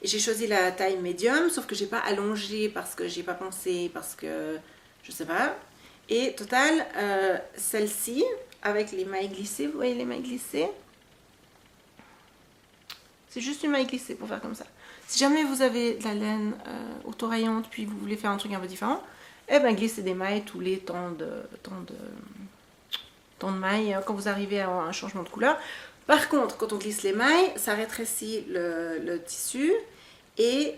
Et j'ai choisi la taille médium, sauf que j'ai pas allongé parce que j'ai pas pensé, parce que je sais pas. Et total, celle-ci, avec les mailles glissées, vous voyez les mailles glissées? C'est juste une maille glissée pour faire comme ça. Si jamais vous avez de la laine autoraillante, puis vous voulez faire un truc un peu différent, eh ben glissez des mailles tous les temps de mailles quand vous arrivez à un changement de couleur. Par contre, quand on glisse les mailles, ça rétrécit le tissu. Et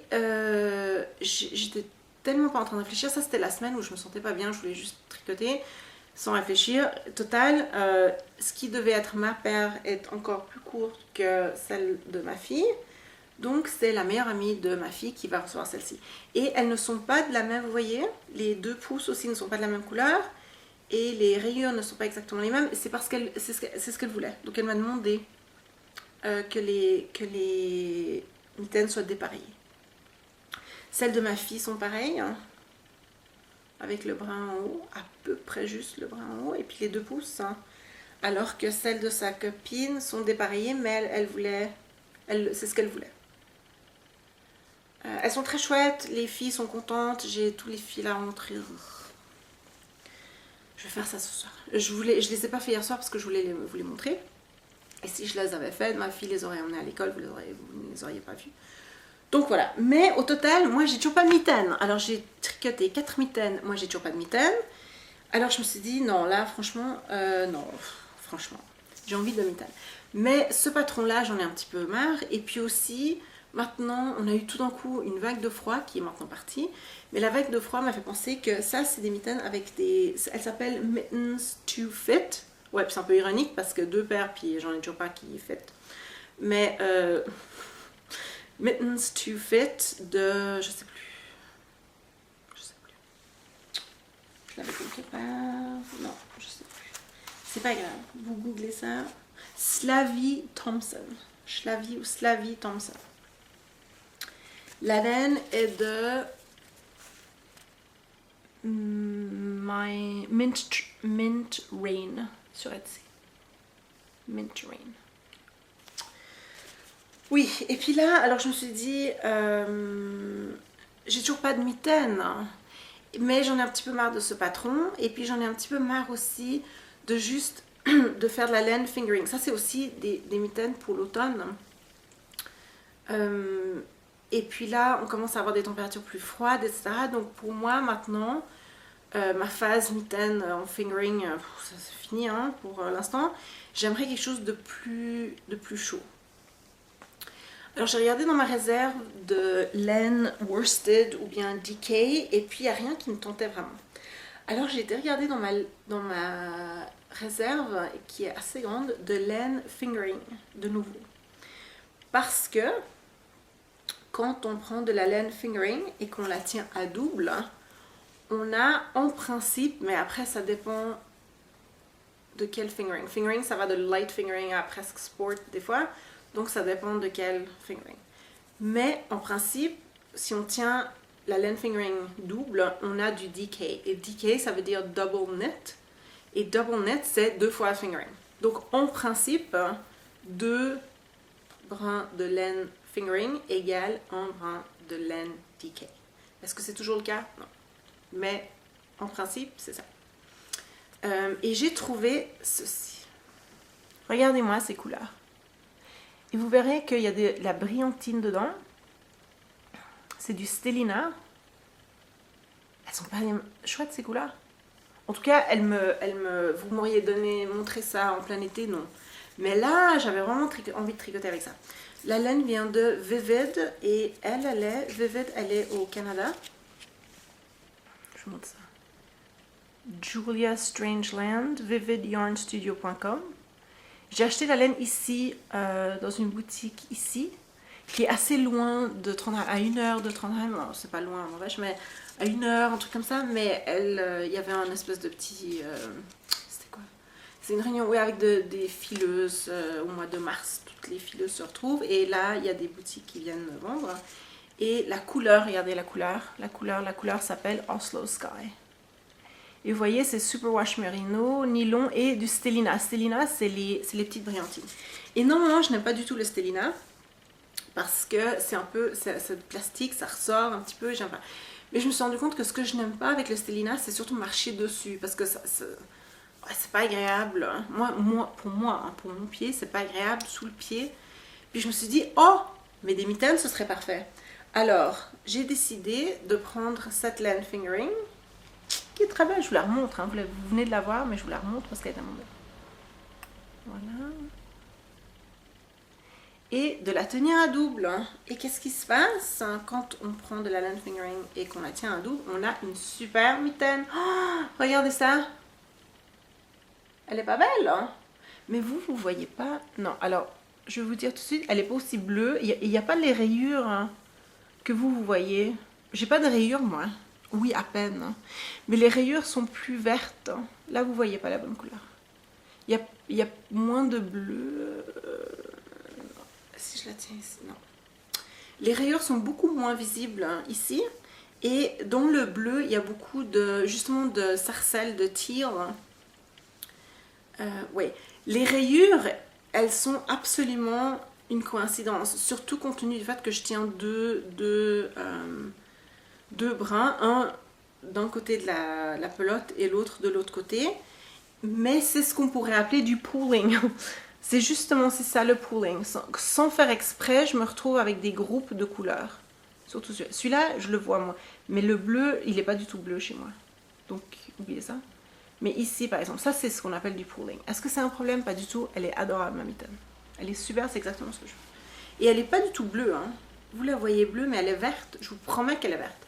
j'étais tellement pas en train de réfléchir. Ça, c'était la semaine où je me sentais pas bien. Je voulais juste tricoter sans réfléchir. Total, ce qui devait être ma paire est encore plus courte que celle de ma fille. Donc, c'est la meilleure amie de ma fille qui va recevoir celle-ci. Et elles ne sont pas de la même, vous voyez. Les 2 pouces aussi ne sont pas de la même couleur. Et les rayures ne sont pas exactement les mêmes. C'est parce qu'elle, c'est ce qu'elle voulait. Donc elle m'a demandé que les mitaines soient dépareillées. Celles de ma fille sont pareilles, hein, avec le brin en haut, à peu près juste le brin en haut, et puis les 2 pouces. Hein. Alors que celles de sa copine sont dépareillées, mais elle voulait, c'est ce qu'elle voulait. Elles sont très chouettes, les filles sont contentes, j'ai tous les fils à rentrer. Je vais faire ça ce soir. Je les ai pas fait hier soir parce que je voulais vous les montrer. Et si je les avais fait, ma fille les aurait emmenés à l'école, vous ne les auriez pas vus. Donc voilà. Mais au total, moi j'ai toujours pas de mitaines. Alors j'ai tricoté 4 mitaines, moi j'ai toujours pas de mitaines. Alors je me suis dit, non là franchement, non, franchement, j'ai envie de mitaines. Mais ce patron là, j'en ai un petit peu marre. Et puis aussi, maintenant, on a eu tout d'un coup une vague de froid qui est maintenant partie. Mais la vague de froid m'a fait penser que ça, c'est des mitaines avec des... Elle s'appelle Mittens to Fit. Ouais, c'est un peu ironique parce que 2 paires, puis j'en ai toujours pas qui fit. Mais Mittens to Fit de... Je sais plus. Je l'avais quelque part. Non, je sais plus. C'est pas grave. Vous googlez ça. Slavie Thompson. Slavie Thompson. La laine est de Mint Rain sur Etsy. Mint Rain. Oui, et puis là, alors je me suis dit, j'ai toujours pas de mitaine, mais j'en ai un petit peu marre de ce patron, et puis j'en ai un petit peu marre aussi de juste de faire de la laine fingering. Ça, c'est aussi des mitaines pour l'automne. Et puis là, on commence à avoir des températures plus froides, etc. Donc pour moi, maintenant, ma phase mitaine en fingering, ça c'est fini hein, pour l'instant. J'aimerais quelque chose de plus chaud. Alors j'ai regardé dans ma réserve de laine worsted ou bien decay, et puis il n'y a rien qui me tentait vraiment. Alors j'ai été regarder dans ma réserve, qui est assez grande, de laine fingering, de nouveau. Parce que quand on prend de la laine fingering et qu'on la tient à double, on a en principe, mais après ça dépend de quel fingering. Fingering, ça va de light fingering à presque sport des fois, donc ça dépend de quel fingering. Mais en principe, si on tient la laine fingering double, on a du decay. Et decay, ça veut dire double knit. Et double knit, c'est 2 fois fingering. Donc en principe, 2 brins de laine fingering égale 1 brin de laine decay. Est-ce que c'est toujours le cas? Non. Mais en principe, c'est ça. Et j'ai trouvé ceci. Regardez-moi ces couleurs. Et vous verrez qu'il y a de la brillantine dedans. C'est du Stellina. Elles sont pas chouettes ces couleurs. En tout cas, vous m'auriez montré ça en plein été, non. Mais là, j'avais vraiment envie de tricoter avec ça. La laine vient de Vivid et Vivid, elle est au Canada. Je vous montre ça. Julia Strangeland, vividyarnstudio.com. J'ai acheté la laine ici, dans une boutique ici, qui est assez loin de Trondheim, à 1 heure de Trondheim. Non, c'est pas loin, mais à 1 heure, un truc comme ça. Mais il y avait un espèce de petit... c'était quoi? C'est une réunion, oui, avec des fileuses au mois de mars. Toutes les fileuses se retrouvent. Et là, il y a des boutiques qui viennent vendre. Et la couleur, regardez la couleur. La couleur s'appelle Oslo Sky. Et vous voyez, c'est Superwash Merino, nylon et du Stellina. Stellina, c'est les petites brillantines. Et normalement, je n'aime pas du tout le Stellina. Parce que c'est un peu, c'est plastique, ça ressort un petit peu, j'aime pas. Mais je me suis rendu compte que ce que je n'aime pas avec le Stellina, c'est surtout marcher dessus. Parce que c'est pas agréable. Pour mon pied, c'est pas agréable sous le pied. Puis je me suis dit, oh, mais des mitaines, ce serait parfait. Alors, j'ai décidé de prendre cette laine fingering, qui est très belle, je vous la remontre, hein. Vous venez de la voir, mais je vous la remontre parce qu'elle est tellement belle. Voilà. Et de la tenir à double. Et qu'est-ce qui se passe quand on prend de la laine fingering et qu'on la tient à double? On a une super mitaine. Oh, regardez ça. Elle est pas belle, hein? Mais vous voyez pas? Non, alors, je vais vous dire tout de suite, elle est pas aussi bleue. Il n'y a pas les rayures, hein, que vous voyez. J'ai pas de rayures, moi. Oui, à peine. Hein. Mais les rayures sont plus vertes. Hein. Là, vous voyez pas la bonne couleur. Il y a moins de bleu. Si je la tiens ici, non. Les rayures sont beaucoup moins visibles hein, ici. Et dans le bleu, il y a beaucoup justement de sarcelles, de teal. Oui. Les rayures, elles sont absolument une coïncidence. Surtout compte tenu du fait que je tiens deux brins, un d'un côté de la pelote et l'autre de l'autre côté, mais c'est ce qu'on pourrait appeler du pooling. C'est ça le pooling. Sans faire exprès, je me retrouve avec des groupes de couleurs. Surtout celui-là, je le vois moi, mais le bleu, il n'est pas du tout bleu chez moi. Donc, oubliez ça. Mais ici, par exemple, ça c'est ce qu'on appelle du pooling. Est-ce que c'est un problème? Pas du tout. Elle est adorable, ma mitaine. Elle est super, c'est exactement ce que je veux. Et elle n'est pas du tout bleue. Hein. Vous la voyez bleue, mais elle est verte. Je vous promets qu'elle est verte.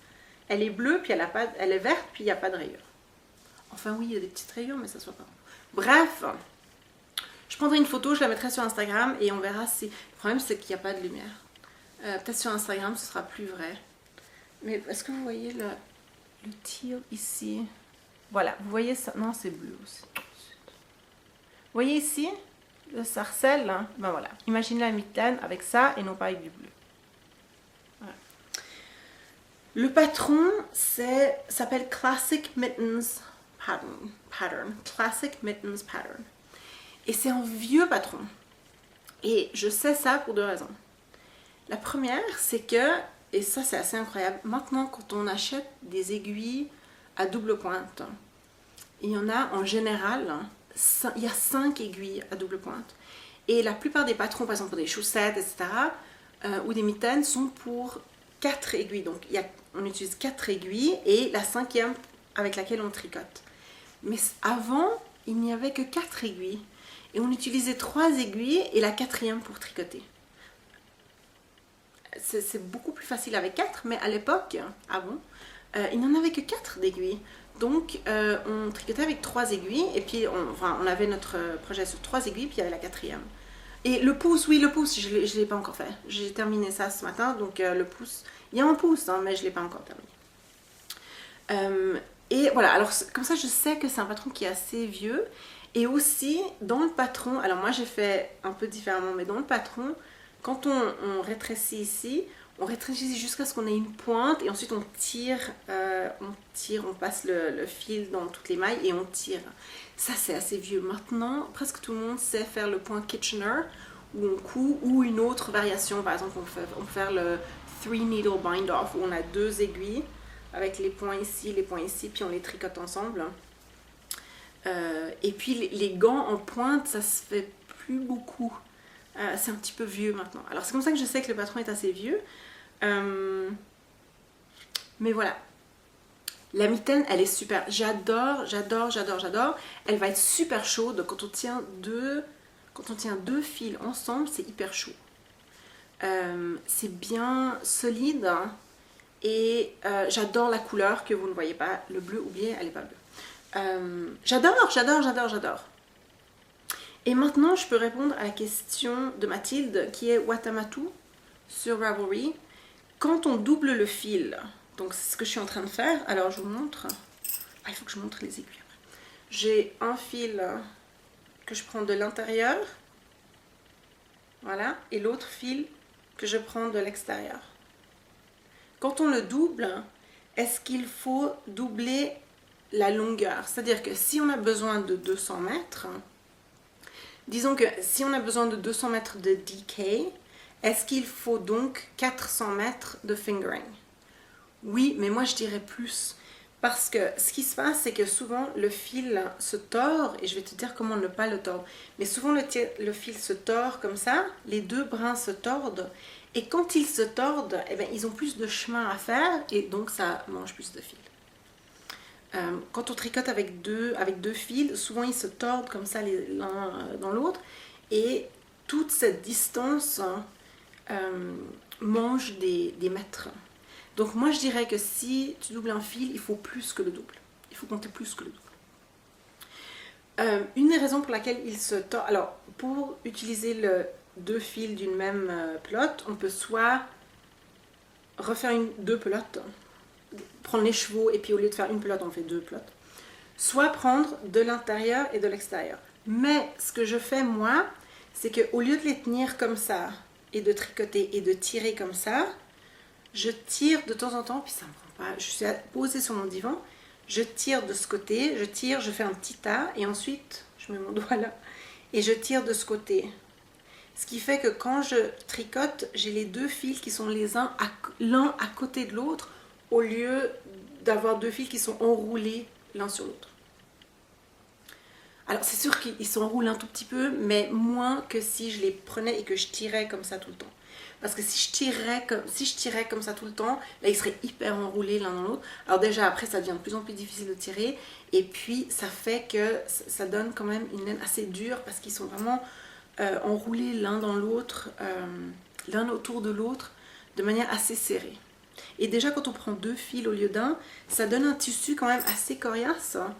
Elle est bleue, puis elle est verte, puis il n'y a pas de rayures. Enfin oui, il y a des petites rayures, mais ça ne soit pas. Bref, je prendrai une photo, je la mettrai sur Instagram et on verra si... Le problème, c'est qu'il n'y a pas de lumière. Peut-être sur Instagram, ce sera plus vrai. Mais est-ce que vous voyez le teal ici? Voilà, vous voyez ça? Non, c'est bleu aussi. Vous voyez ici le sarcelle? Hein? Ben voilà, imaginez la mitaine avec ça et non pas avec du bleu. Voilà. Le patron s'appelle Classic Mittens Pattern. Classic Mittens Pattern. Et c'est un vieux patron. Et je sais ça pour 2 raisons. La première, c'est que, et ça c'est assez incroyable, maintenant quand on achète des aiguilles à double pointe, il y en a en général, il y a 5 aiguilles à double pointe. Et la plupart des patrons, par exemple pour des chaussettes, etc., ou des mitaines, sont pour 4 aiguilles. Donc on utilise 4 aiguilles et la 5e avec laquelle on tricote. Mais avant, il n'y avait que 4 aiguilles. Et on utilisait 3 aiguilles et la 4e pour tricoter. C'est beaucoup plus facile avec 4, mais à l'époque, avant, il n'en avait que 4 d'aiguilles. Donc, on tricotait avec 3 aiguilles, et puis on avait notre projet sur 3 aiguilles, puis il y avait la 4e. Et le pouce, oui, le pouce, je ne l'ai pas encore fait. J'ai terminé ça ce matin, donc le pouce, il y a un pouce, hein, mais je ne l'ai pas encore terminé. Et voilà, alors comme ça, je sais que c'est un patron qui est assez vieux. Et aussi, dans le patron, alors moi j'ai fait un peu différemment, mais dans le patron, quand on rétrécit ici, on rétrécit jusqu'à ce qu'on ait une pointe et ensuite on tire, on passe le fil dans toutes les mailles et on tire. Ça c'est assez vieux. Maintenant, presque tout le monde sait faire le point Kitchener où on coud ou une autre variation. Par exemple, on peut faire le 3 needle bind off où on a 2 aiguilles avec les points ici, puis on les tricote ensemble. Et puis les gants en pointe, ça se fait plus beaucoup. C'est un petit peu vieux maintenant. Alors c'est comme ça que je sais que le patron est assez vieux. Mais voilà. La mitaine, elle est super. J'adore, j'adore, j'adore, j'adore. Elle va être super chaude quand on tient deux fils ensemble, c'est hyper chaud. C'est bien solide. Et j'adore la couleur que vous ne voyez pas. Le bleu, oubliez, elle n'est pas bleue. J'adore, j'adore, j'adore, j'adore. Et maintenant, je peux répondre à la question de Mathilde qui est Watamatu sur Ravelry. Quand on double le fil, donc c'est ce que je suis en train de faire. Alors, je vous montre. Ah, il faut que je montre les aiguilles après. J'ai un fil que je prends de l'intérieur. Voilà. Et l'autre fil que je prends de l'extérieur. Quand on le double, est-ce qu'il faut doubler la longueur? C'est-à-dire que si on a besoin de 200 mètres, disons que si on a besoin de 200 mètres de DK, est-ce qu'il faut donc 400 mètres de fingering? Oui, mais moi je dirais plus. Parce que ce qui se passe, c'est que souvent le fil se tord, et je vais te dire comment ne pas le tordre. Mais souvent le fil se tord comme ça, les deux brins se tordent, et quand ils se tordent, eh bien, ils ont plus de chemin à faire, et donc ça mange plus de fil. Quand on tricote avec deux fils, souvent ils se tordent comme ça l'un dans l'autre, et toute cette distance mange des mètres. Donc moi je dirais que si tu doubles un fil, il faut plus que le double. Il faut compter plus que le double. Une des raisons pour laquelle il se tord... Alors, pour utiliser deux fils d'une même pelote, on peut soit refaire deux pelotes, prendre les chevaux et puis au lieu de faire une pelote, on fait deux pelotes. Soit prendre de l'intérieur et de l'extérieur. Mais ce que je fais moi, c'est qu'au lieu de les tenir comme ça et de tricoter et de tirer comme ça, je tire de temps en temps, puis ça me prend pas, je suis posée sur mon divan, je tire de ce côté, je tire, je fais un petit tas, et ensuite, je mets mon doigt là, et je tire de ce côté. Ce qui fait que quand je tricote, j'ai les deux fils qui sont l'un à côté de l'autre, au lieu d'avoir deux fils qui sont enroulés l'un sur l'autre. Alors c'est sûr qu'ils s'enroulent un tout petit peu, mais moins que si je les prenais et que je tirais comme ça tout le temps. Parce que si je tirais comme ça tout le temps, là ils seraient hyper enroulés l'un dans l'autre. Alors déjà après ça devient de plus en plus difficile de tirer. Et puis ça fait que ça donne quand même une laine assez dure parce qu'ils sont vraiment enroulés l'un dans l'autre, l'un autour de l'autre, de manière assez serrée. Et déjà quand on prend deux fils au lieu d'un, ça donne un tissu quand même assez coriace, hein,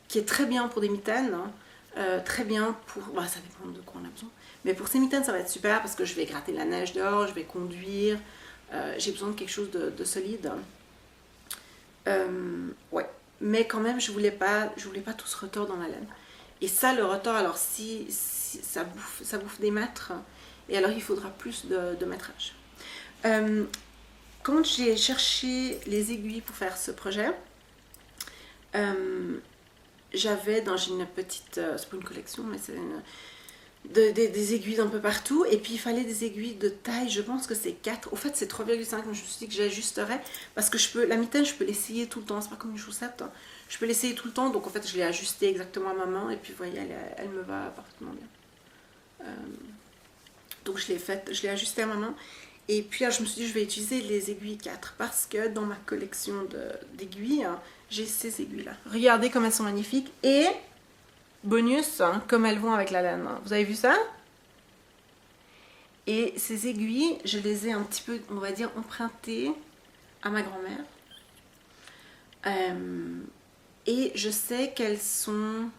qui est très bien pour des mitaines, hein, très bien pour... Bah, ça dépend de quoi on a besoin. Mais pour ces mitaines, ça va être super parce que je vais gratter la neige dehors, je vais conduire. J'ai besoin de quelque chose de solide. Ouais. Mais quand même, je voulais pas tout ce retors dans la laine. Et ça, le retors, alors si ça bouffe des mètres, et alors il faudra plus de métrage. Quand j'ai cherché les aiguilles pour faire ce projet, j'avais dans une petite... c'est pas une collection, mais c'est des aiguilles d'un peu partout, et puis il fallait des aiguilles de taille, je pense que c'est 4, au fait c'est 3,5, mais je me suis dit que j'ajusterais, parce que la mitaine je peux l'essayer tout le temps, c'est pas comme une chaussette, hein. Je peux l'essayer tout le temps, donc en fait je l'ai ajustée exactement à ma main, et puis vous voyez, elle me va parfaitement bien. Donc je l'ai ajustée à ma main, et puis alors, je me suis dit je vais utiliser les aiguilles 4, parce que dans ma collection d'aiguilles, hein, j'ai ces aiguilles là. Regardez comme elles sont magnifiques, et... bonus, hein, comme elles vont avec la laine. Vous avez vu ça? Et ces aiguilles, je les ai un petit peu, on va dire, empruntées à ma grand-mère. Et je sais qu'elles sont...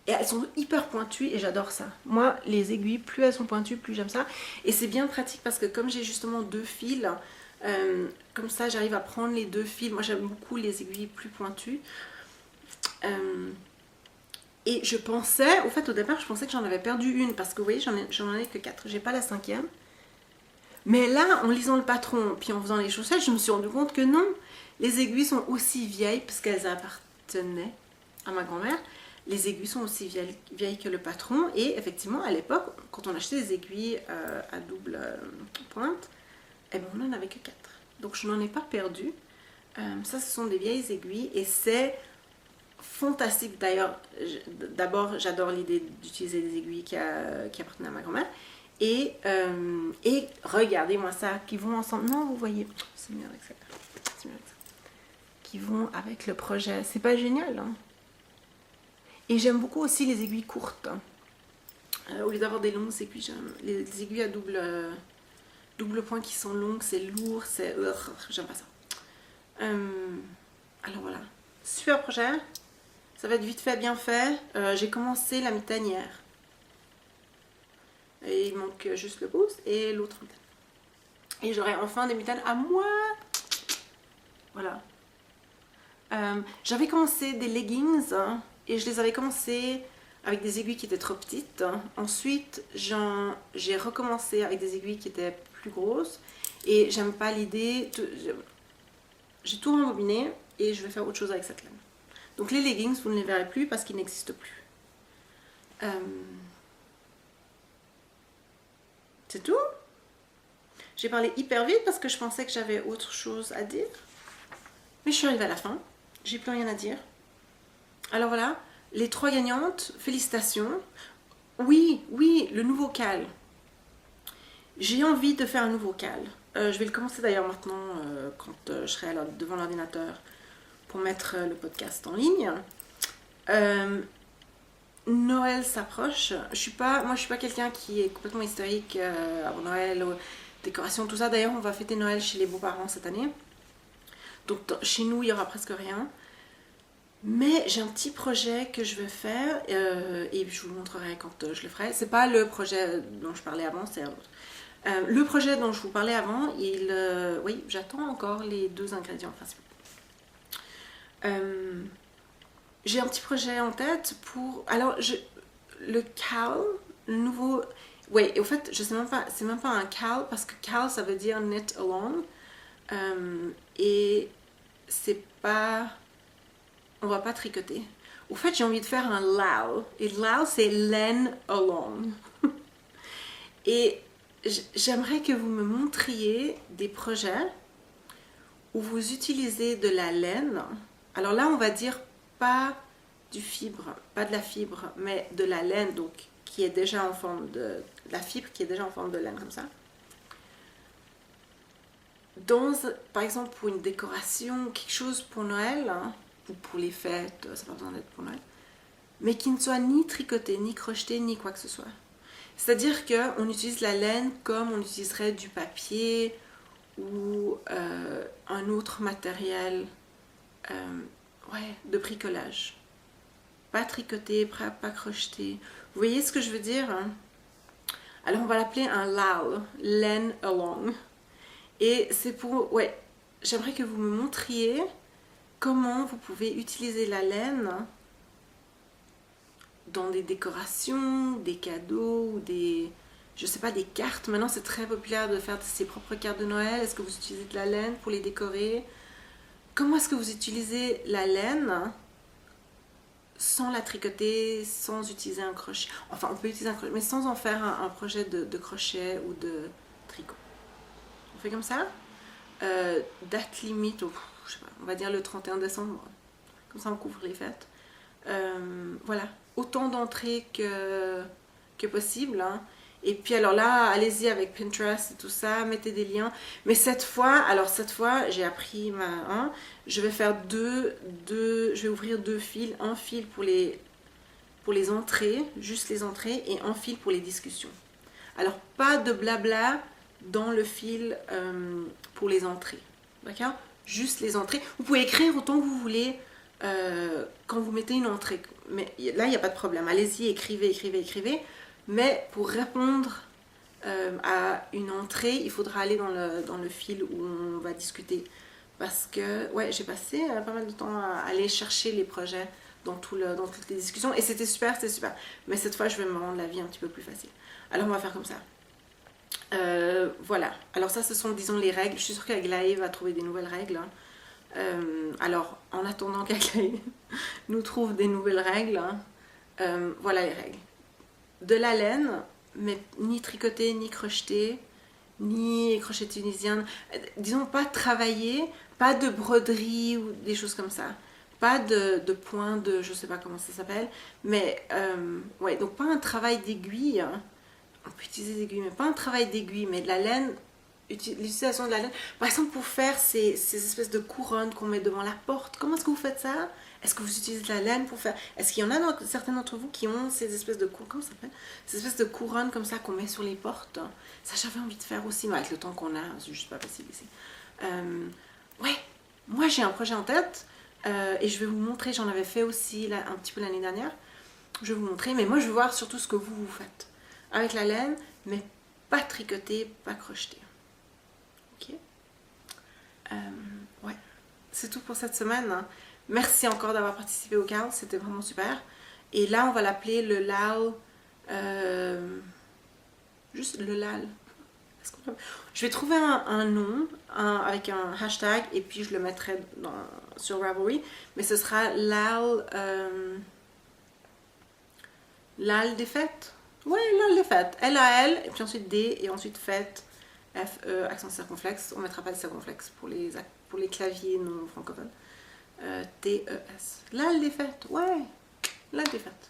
Et elles sont hyper pointues et j'adore ça. Moi, les aiguilles, plus elles sont pointues, plus j'aime ça. Et c'est bien pratique parce que comme j'ai justement deux fils, comme ça j'arrive à prendre les deux fils. Moi j'aime beaucoup les aiguilles plus pointues. Et je pensais, au fait au départ je pensais que j'en avais perdu une parce que vous voyez j'en ai que 4, j'ai pas la 5e. Mais là en lisant le patron puis en faisant les chaussettes je me suis rendu compte que non, les aiguilles sont aussi vieilles parce qu'elles appartenaient à ma grand-mère. Les aiguilles sont aussi vieilles que le patron et effectivement à l'époque quand on achetait des aiguilles à double pointe, eh ben, on n'en avait que 4. Donc je n'en ai pas perdu. Ça ce sont des vieilles aiguilles et c'est... fantastique. D'ailleurs, d'abord, j'adore l'idée d'utiliser des aiguilles qui appartenaient à ma grand-mère. Et regardez-moi ça, qui vont ensemble. Non, vous voyez, c'est mieux avec ça. C'est mieux avec ça. Qui vont avec le projet. C'est pas génial, hein? Et j'aime beaucoup aussi les aiguilles courtes. Au lieu d'avoir des longues aiguilles, j'aime les aiguilles à double point qui sont longues, c'est lourd, c'est... j'aime pas ça. Alors voilà, super projet. Ça va être vite fait, bien fait. J'ai commencé la mitaine hier. Et il manque juste le pouce et l'autre mitaine. Et j'aurai enfin des mitaines à moi. Voilà. J'avais commencé des leggings et je les avais commencé avec des aiguilles qui étaient trop petites. Ensuite, j'ai recommencé avec des aiguilles qui étaient plus grosses. Et j'aime pas l'idée... J'ai tout rembobiné et je vais faire autre chose avec cette laine. Donc les leggings, vous ne les verrez plus parce qu'ils n'existent plus. C'est tout. J'ai parlé hyper vite parce que je pensais que j'avais autre chose à dire. Mais je suis arrivée à la fin. J'ai plus rien à dire. Alors voilà, les 3 gagnantes, félicitations. Oui, le nouveau cal. J'ai envie de faire un nouveau cal. Je vais le commencer d'ailleurs maintenant quand je serai devant l'ordinateur pour mettre le podcast en ligne. Noël s'approche. Moi, je suis pas quelqu'un qui est complètement hystérique avant Noël, décoration, tout ça. D'ailleurs, on va fêter Noël chez les beaux-parents cette année. Donc, chez nous, il y aura presque rien. Mais j'ai un petit projet que je vais faire et je vous le montrerai quand je le ferai. C'est pas le projet dont je parlais avant, c'est un autre. Le projet dont je vous parlais avant, oui, j'attends encore les 2 ingrédients principaux. J'ai un petit projet en tête pour... Alors, le cal, le nouveau... Oui, au fait, je sais même pas, c'est même pas un cal, parce que cal, ça veut dire knit along. Et c'est pas... On va pas tricoter. Au fait, j'ai envie de faire un lau. Et lau, c'est laine along. Et j'aimerais que vous me montriez des projets où vous utilisez de la laine. Alors là, on va dire pas de la fibre, mais de la laine, donc qui est déjà en forme de la fibre qui est déjà en forme de laine comme ça. Par exemple, pour une décoration, quelque chose pour Noël, hein, ou pour les fêtes, ça n'a pas besoin d'être pour Noël, mais qui ne soit ni tricoté, ni crocheté, ni quoi que ce soit. C'est-à-dire qu'on utilise la laine comme on utiliserait du papier ou un autre matériel de bricolage. Pas tricoté, pas crocheté. Vous voyez ce que je veux dire, hein? Alors on va l'appeler un lau, laine along. Et c'est pour... Ouais, j'aimerais que vous me montriez comment vous pouvez utiliser la laine dans des décorations, des cadeaux, ou des... Je sais pas, des cartes. Maintenant, c'est très populaire de faire ses propres cartes de Noël. Est-ce que vous utilisez de la laine pour les décorer? Comment est-ce que vous utilisez la laine sans la tricoter, sans utiliser un crochet? Enfin, on peut utiliser un crochet, mais sans en faire un projet de crochet ou de tricot. On fait comme ça. Date limite, je sais pas, on va dire le 31 décembre. Comme ça, on couvre les fêtes. Voilà, autant d'entrées que possible, hein. Et puis alors là, allez-y avec Pinterest et tout ça, mettez des liens. Mais cette fois, j'ai appris je vais faire je vais ouvrir 2 fils. Un fil pour les entrées, juste les entrées, et un fil pour les discussions. Alors, pas de blabla dans le fil pour les entrées. D'accord? Juste les entrées. Vous pouvez écrire autant que vous voulez quand vous mettez une entrée. Mais là, il n'y a pas de problème. Allez-y, écrivez. Mais pour répondre à une entrée, il faudra aller dans le fil où on va discuter. Parce que, ouais, j'ai passé pas mal de temps à aller chercher les projets dans toutes les discussions. Et c'était super. Mais cette fois, je vais me rendre la vie un petit peu plus facile. Alors, on va faire comme ça. Voilà. Alors ça, ce sont, disons, les règles. Je suis sûre qu'Aglaé va trouver des nouvelles règles. Alors, en attendant qu'Aglaé nous trouve des nouvelles règles, voilà les règles. De la laine, mais ni tricotée, ni crochetée, ni crochet tunisien. Disons, pas travaillé, pas de broderie ou des choses comme ça. pas de point de, je sais pas comment ça s'appelle, mais ouais, donc pas un travail d'aiguille, hein. On peut utiliser des aiguilles, mais pas un travail d'aiguille, mais de la laine, l'utilisation de la laine, par exemple pour faire ces espèces de couronnes qu'on met devant la porte. Comment est-ce que vous faites ça? Est-ce que vous utilisez de la laine pour faire... Est-ce qu'il y en a certains d'entre vous qui ont ces espèces de comment ça s'appelle? Ces espèces de couronnes comme ça qu'on met sur les portes. Ça, j'avais envie de faire aussi, mais avec le temps qu'on a, c'est juste pas possible ici. Ouais, moi j'ai un projet en tête et je vais vous montrer, j'en avais fait aussi là, un petit peu l'année dernière. Je vais vous montrer, mais moi je veux voir surtout ce que vous faites. Avec la laine, mais pas tricoter, pas crocheter. Ok? Ouais, c'est tout pour cette semaine, hein. Merci encore d'avoir participé au CAL, c'était vraiment super. Et là, on va l'appeler le LAL. Juste le LAL. Je vais trouver un nom avec un hashtag et puis je le mettrai sur Ravelry. Mais ce sera LAL. LAL des fêtes. Ouais, LAL des fêtes. L-A-L et puis ensuite D et ensuite fête. F-E, accent circonflexe. On ne mettra pas de circonflexe pour les claviers non francophones. T-E-S. LAL des fêtes. Ouais, LAL des fêtes.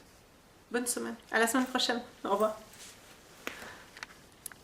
Bonne semaine. À la semaine prochaine. Au revoir.